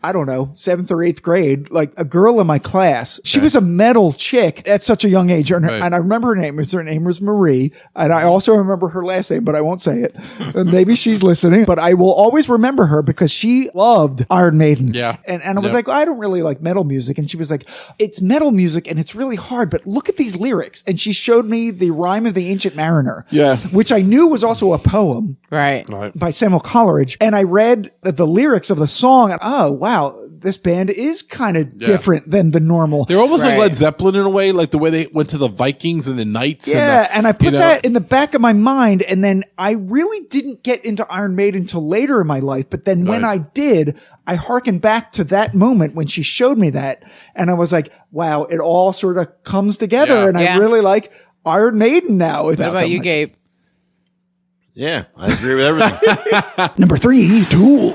I don't know, 7th or 8th grade, like a girl in my class, she was a metal chick at such a young age. And, Right. and I remember her name. Her name was Marie. And I also remember her last name, but I won't say it. Maybe she's listening, but I will always remember her because she loved Iron Maiden. Yeah. And I was Yep. like, I don't really like metal music. And she was like, it's metal music and it's really hard, but look at these lyrics. And she showed me the Rime of the Ancient Mariner. Yeah. Which I knew was also a poem Right. by Samuel Coleridge. And I read the lyrics of the song. And, oh, wow, this band is kind of different than the normal. They're almost like Right. Led Zeppelin in a way, like the way they went to the Vikings and the Knights. Yeah, and I put you know, that in the back of my mind, and then I really didn't get into Iron Maiden until later in my life. But then when Right. I did, I hearkened back to that moment when she showed me that, and I was like, wow, it all sort of comes together, Yeah. and I Yeah. really like Iron Maiden now. What about you, Gabe? yeah, I agree with everything. Number 3, Tool.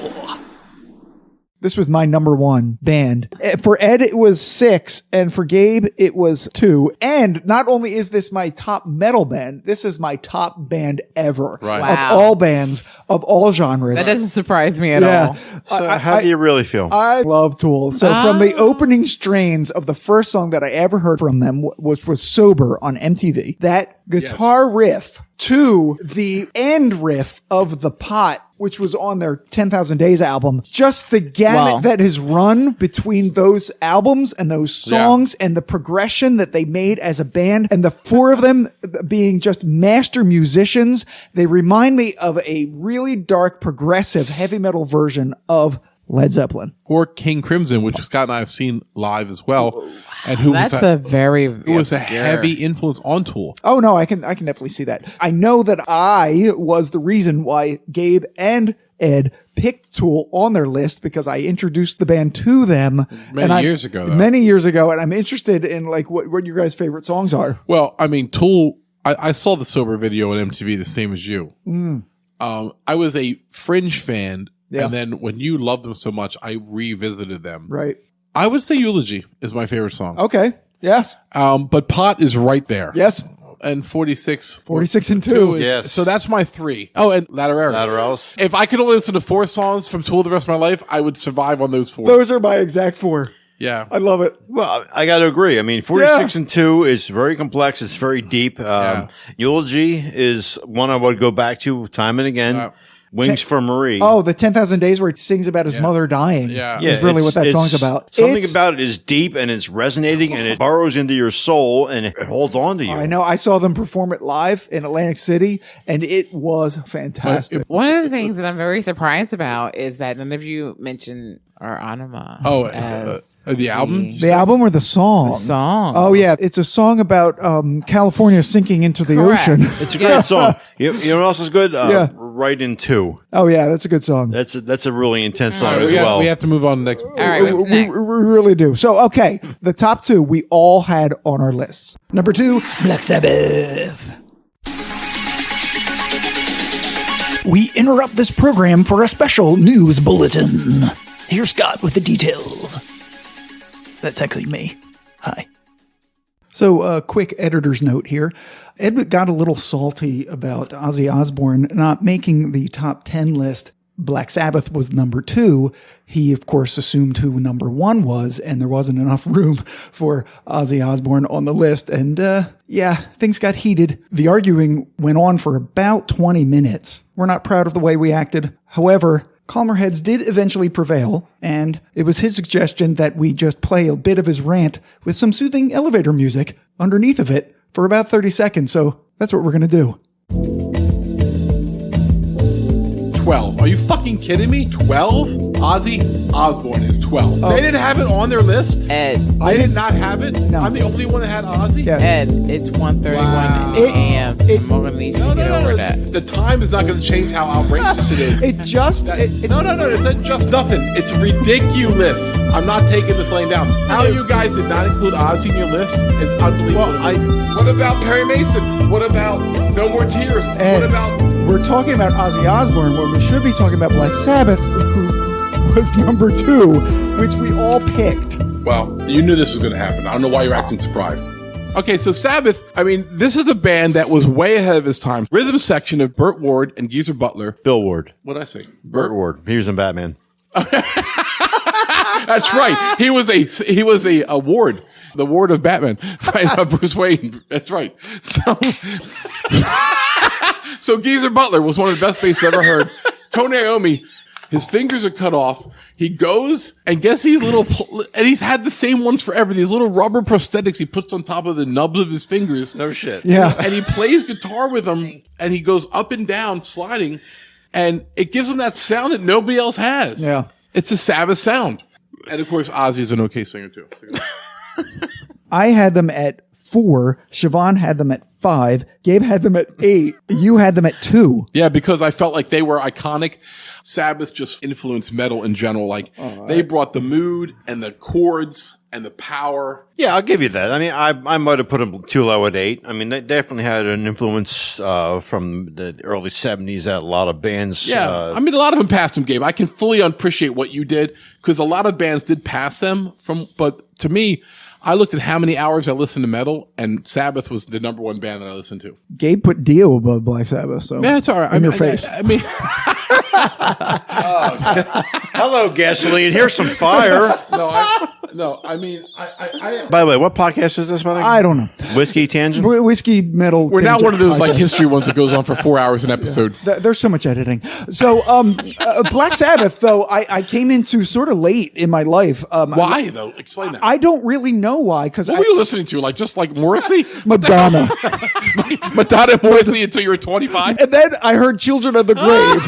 This was my number 1 band. For Ed, it was 6, and for Gabe, it was 2. And not only is this my top metal band, this is my top band ever. Right. Wow. Of all bands, of all genres. That doesn't surprise me at Yeah. all. So how do you really feel? I love Tool. So from the opening strains of the first song that I ever heard from them, which was Sober on MTV, that guitar riff to the end riff of The Pot, which was on their 10,000 Days album, just the gamut Wow. that has run between those albums and those songs and the progression that they made as a band, and the 4 of them being just master musicians, they remind me of a really dark, progressive heavy metal version of Led Zeppelin. or King Crimson, which Scott and I have seen live as well, and who That's was a very who was a heavy influence on Tool. Oh no, I can definitely see that. I know that I was the reason why Gabe and Ed picked Tool on their list because I introduced the band to them Many years ago, and I'm interested in like what your guys' favorite songs are. Well, I mean, Tool, I saw the Sober video on MTV the same as you. I was a Fringe fan, and then when you loved them so much, I revisited them. Right. I would say Eulogy is my favorite song. Okay. Yes. But Pot is right there. Yes. And 46 and 2. Yes. So that's my 3. Oh, and Lateralis. If I could only listen to 4 songs from Tool the rest of my life, I would survive on those 4. Those are my exact 4. Yeah. I love it. Well, I got to agree. I mean, 46 and 2 is very complex. It's very deep. Eulogy is one I would go back to time and again. Wings for Marie. Oh, the 10,000 Days where he sings about his mother dying. Yeah. Is really what that song's about. Something about it is deep and it's resonating and it burrows into your soul and it holds on to you. I know. I saw them perform it live in Atlantic City and it was fantastic. One of the things that I'm very surprised about is that none of you mentioned our Anima. The album? The album or the song? The song. Oh, yeah. It's a song about California sinking into the ocean. It's a great song. You know what else is good? Right in 2. Oh, yeah. That's a good song. That's a really intense song as well. We have to move on to the next. All right, what's next? We really do. So, okay. The top 2 we all had on our lists. Number 2, Black Sabbath. We interrupt this program for a special news bulletin. Here's Scott with the details. That's actually me. Hi. So, a quick editor's note here. Ed got a little salty about Ozzy Osbourne not making the top 10 list. Black Sabbath was number 2. He, of course, assumed who number 1 was, and there wasn't enough room for Ozzy Osbourne on the list. And, things got heated. The arguing went on for about 20 minutes. We're not proud of the way we acted. However, calmer heads did eventually prevail, and it was his suggestion that we just play a bit of his rant with some soothing elevator music underneath of it for about 30 seconds. So that's what we're going to do. 12. Are you fucking kidding me? 12? Ozzy Osbourne is 12. They didn't have it on their list? Ed. I did not have it? No. I'm the only one that had Ozzy? Yes. Ed, it's 1:31 a.m. I'm going to need you to get over that. The time is not going to change how outrageous it is. It just... No. It's just nothing. It's ridiculous. I'm not taking this laying down. How you guys did not include Ozzy in your list is unbelievable. What about Perry Mason? What about No More Tears? Ed, what about... We're talking about Ozzy Osbourne when we should be talking about Black Sabbath, who was number 2, which we all picked. Well, you knew this was going to happen. I don't know why you're acting surprised. Okay, so Sabbath, I mean, this is a band that was way ahead of his time. Rhythm section of Burt Ward and Geezer Butler. Bill Ward. What'd I say? Burt Ward. He was in Batman. That's right. He was a ward. The ward of Batman. Right, Bruce Wayne. That's right. So Geezer Butler was one of the best bass I've ever heard. Tony Iommi, his fingers are cut off. He goes and gets these and he's had the same ones forever. These little rubber prosthetics he puts on top of the nubs of his fingers. No shit. Yeah. And he plays guitar with them and he goes up and down sliding and it gives him that sound that nobody else has. Yeah. It's a Sabbath sound. And of course, Ozzy's an okay singer too. I had them at 4. Siobhan had them at 5. Gabe had them at 8. You had them at 2. Yeah, because I felt like they were iconic. Sabbath just influenced metal in general. Like they brought the mood and the chords and the power. Yeah, I'll give you that. I mean, I might have put them too low at 8. I mean, they definitely had an influence from the early 70s that a lot of bands. Yeah, I mean, a lot of them passed them, Gabe. I can fully appreciate what you did because a lot of bands did pass them but to me, I looked at how many hours I listened to metal, and Sabbath was the number 1 band that I listened to. Gabe put Dio above Black Sabbath, so yeah, it's all right. In your face. I mean, hello, gasoline. Here's some fire. I mean, By the way, what podcast is this, by the way? I don't know. Whiskey Tangent? Whiskey Metal. We're not one of those like podcast. history ones that goes on for 4 hours an episode. There's so much editing. So, Black Sabbath, though, I came into sort of late in my life. Why, though? Explain that. I don't really know why. Because what were you listening to? Just like Morrissey? Madonna. Madonna and Morrissey until you were 25? And then I heard Children of the Grave.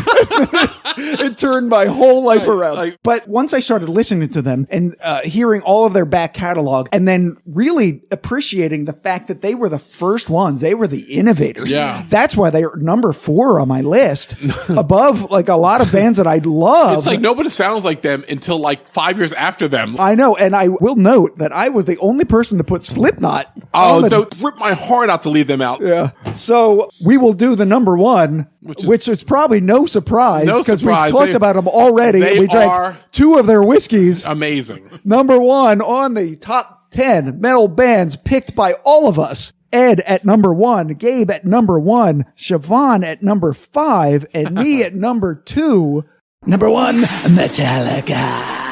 It turned my whole life around. But once I started listening to them and hearing hearing all of their back catalog and then really appreciating the fact that they were the first ones. They were the innovators. Yeah. That's why they are number 4 on my list above like a lot of bands that I love. It's like nobody sounds like them until like 5 years after them. I know. And I will note that I was the only person to put Slipknot. Oh, don't rip my heart out to leave them out. Yeah. So we will do the number 1, which is probably no surprise because we've talked about them already. They We drank 2 of their whiskeys. Amazing. Number 1 on the top 10 metal bands picked by all of us. Ed at number 1, Gabe at number 1, Siobhan at number 5, and me at number 2. Number 1, Metallica.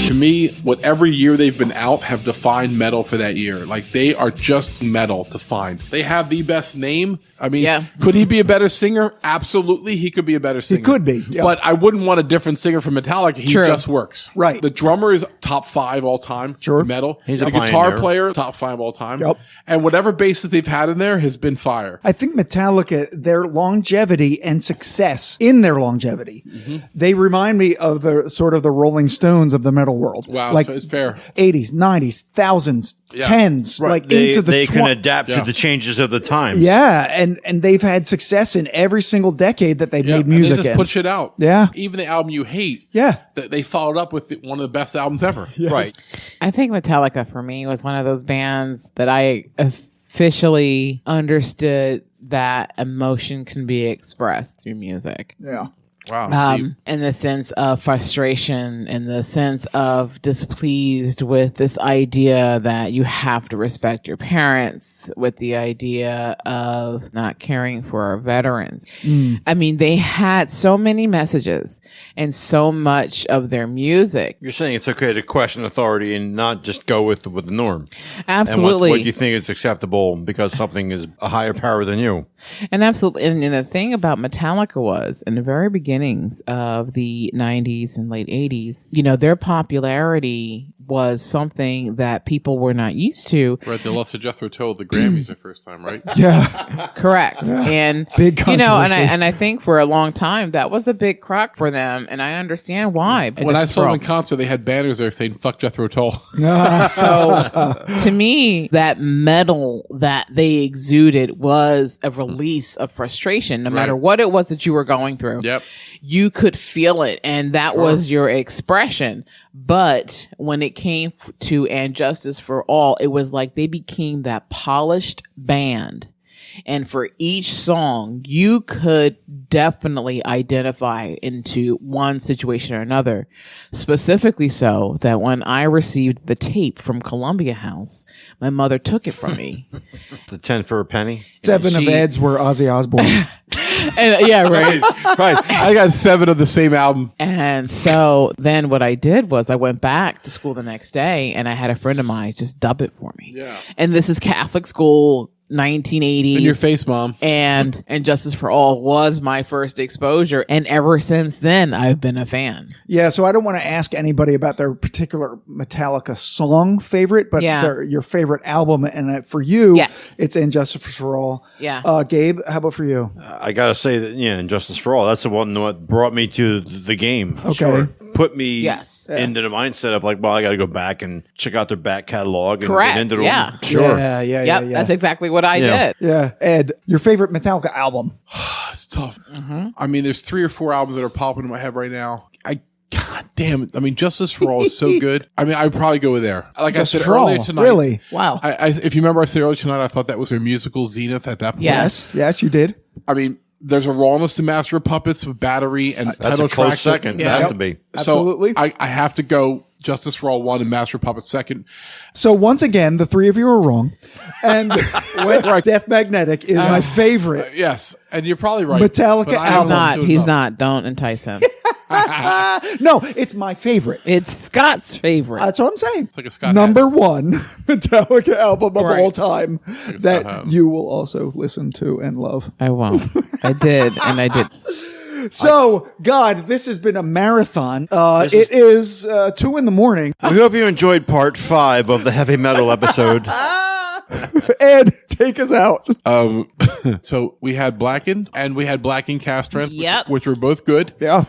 To me, whatever year they've been out have defined metal for that year. Like, they are just metal defined. They have the best name. I mean, could he be a better singer? Absolutely, he could be a better singer. He could be, yeah. But I wouldn't want a different singer from Metallica. He just works. Right. The drummer is top 5 all time. Sure. In metal. He's a a guitar pioneer. player, top 5 all time. Yep. And whatever bass that they've had in there has been fire. I think Metallica, their longevity and success in their longevity, they remind me of the sort of the Rolling Stones of the metal world. Wow, like it's fair. 80s, 90s, thousands, Yeah. 10s, like into the they can adapt to the changes of the times. Yeah, and they've had success in every single decade that they've made music and they just in. put shit out. Yeah. Even the album you hate. Yeah. They followed up with one of the best albums ever. Yes. Right. I think Metallica for me was one of those bands that I officially understood that emotion can be expressed through music. Yeah. Wow. In the sense of frustration, in the sense of displeased with this idea that you have to respect your parents, with the idea of not caring for our veterans. I mean, they had so many messages and so much of their music. You're saying it's okay to question authority and not just go with the norm. Absolutely. And what you think is acceptable because something is a higher power than you. And absolutely. And the thing about Metallica was, in the very beginnings of the 90s and late 80s, you know, their popularity was something that people were not used to. Right, they lost to Jethro Tull the Grammys the first time, right? Yeah. Correct. And Big you know, controversy. and I think for a long time that was a big crack for them, and I understand why. When I saw them in concert, they had banners there saying "fuck Jethro Tull." So to me, that metal that they exuded was a release of frustration, no matter what it was that you were going through. Yep. You could feel it, and that was your expression. But when it came to And Justice for All, it was like they became that polished band. And for each song, you could definitely identify into one situation or another. Specifically so that when I received the tape from Columbia House, my mother took it from me. The 10 for a penny. 7 of Ed's were Ozzy Osbourne. And yeah, right. Right. I got 7 of the same album. And so then what I did was I went back to school the next day, and I had a friend of mine just dub it for me. Yeah. And this is Catholic school, 1980s. In your face, Mom. And Justice for All was my first exposure. And ever since then, I've been a fan. Yeah, so I don't want to ask anybody about their particular Metallica song favorite, but your favorite album. And for you, it's And Justice for All. Yeah. Gabe, how about for you? I got to say that, yeah, And Justice for All, that's the one that brought me to the game. Okay. Sure. Put me into the mindset of like, well, I got to go back and check out their back catalog and Correct. get into them. Yeah. Sure. Yeah. That's exactly what I did. Yeah. Ed, your favorite Metallica album? It's tough. I mean, there's 3 or 4 albums that are popping in my head right now. God damn it. I mean, Justice for All is so good. I mean, I'd probably go with there. Like Justice I said for earlier All. tonight. Really? Wow. If you remember, I said earlier tonight, I thought that was their musical zenith at that point. Yes, you did. I mean, there's a rawness to Master of Puppets with Battery and That's title a close tracks. second. It has to be. Absolutely. So I have to go Justice for All 1 and Master of Puppets 2nd. So once again, the 3 of you are wrong. And Death Magnetic is my favorite. Yes. And you're probably right. Metallica but I album. haven't listened to it He's enough. not. Don't entice him. No, it's my favorite. It's Scott's favorite. That's what I'm saying. It's like a Scott Number 1 Metallica album of Right. all time Scott that Adams. you will also listen to and love. I won't. I did, and I did. So, God, this has been a marathon. It is 2 in the morning. We hope you enjoyed part 5 of the heavy metal episode. Ed, take us out. So we had Blackened and we had Blackened Cast Strength, Yep. which were both good. Yeah.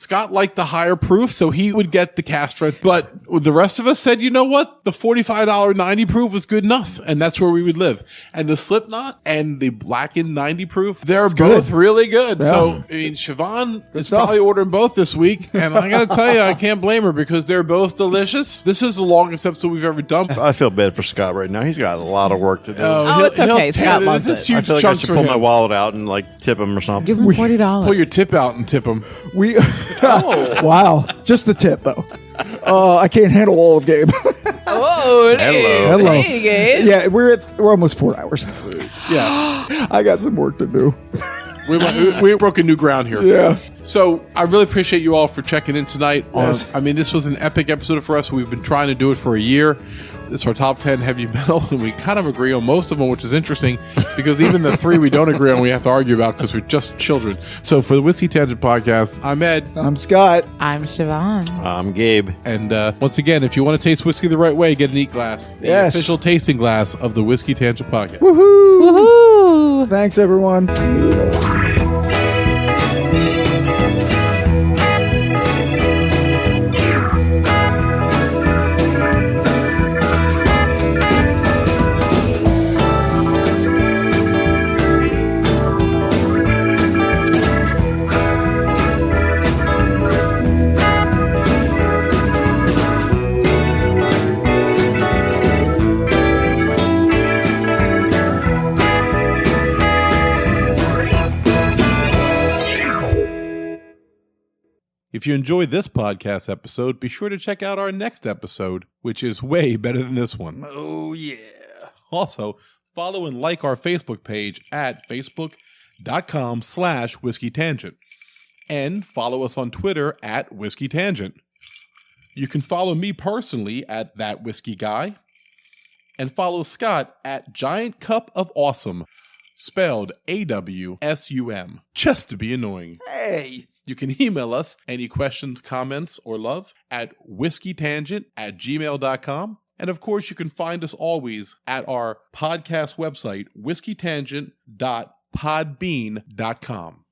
Scott liked the higher proof, so he would get the cask strength. But the rest of us said, you know what? The $45 90 proof was good enough, and that's where we would live. And the Slipknot and the Blackened 90 proof, they're both really good. Yeah. So, I mean, Siobhan is probably ordering both this week, and I got to tell you, I can't blame her because they're both delicious. This is the longest episode we've ever done. I feel bad for Scott right now. He's got a lot of work to do. It's okay. Scott loves it. I feel like I should pull my wallet out and like tip him or something. Give him $40. Pull your tip out and tip him. Wow. Just the tip, though. I can't handle all of Gabe. Hello. Hey, Gabe. Yeah, we're almost 4 hours. Yeah. I got some work to do. We broke a new ground here. Yeah. So I really appreciate you all for checking in tonight. Yes. I mean, this was an epic episode for us. We've been trying to do it for a year. It's our top 10 heavy metal, and we kind of agree on most of them, which is interesting because even the 3 we don't agree on, we have to argue about because we're just children. So for the Whiskey Tangent Podcast, I'm Ed. I'm Scott. I'm Siobhan. I'm Gabe. And once again, if you want to taste whiskey the right way, get an Eat Glass, the official tasting glass of the Whiskey Tangent Podcast. Woohoo! Woohoo! Thanks, everyone. If you enjoyed this podcast episode, be sure to check out our next episode, which is way better than this one. Oh, yeah. Also, follow and like our Facebook page at facebook.com/Whiskey Tangent. And follow us on Twitter at Whiskey Tangent. You can follow me personally at That Whiskey Guy. And follow Scott at Giant Cup of Awesome, spelled AWSUM, just to be annoying. Hey! You can email us any questions, comments, or love at whiskeytangent@gmail.com. And of course, you can find us always at our podcast website, whiskeytangent.podbean.com.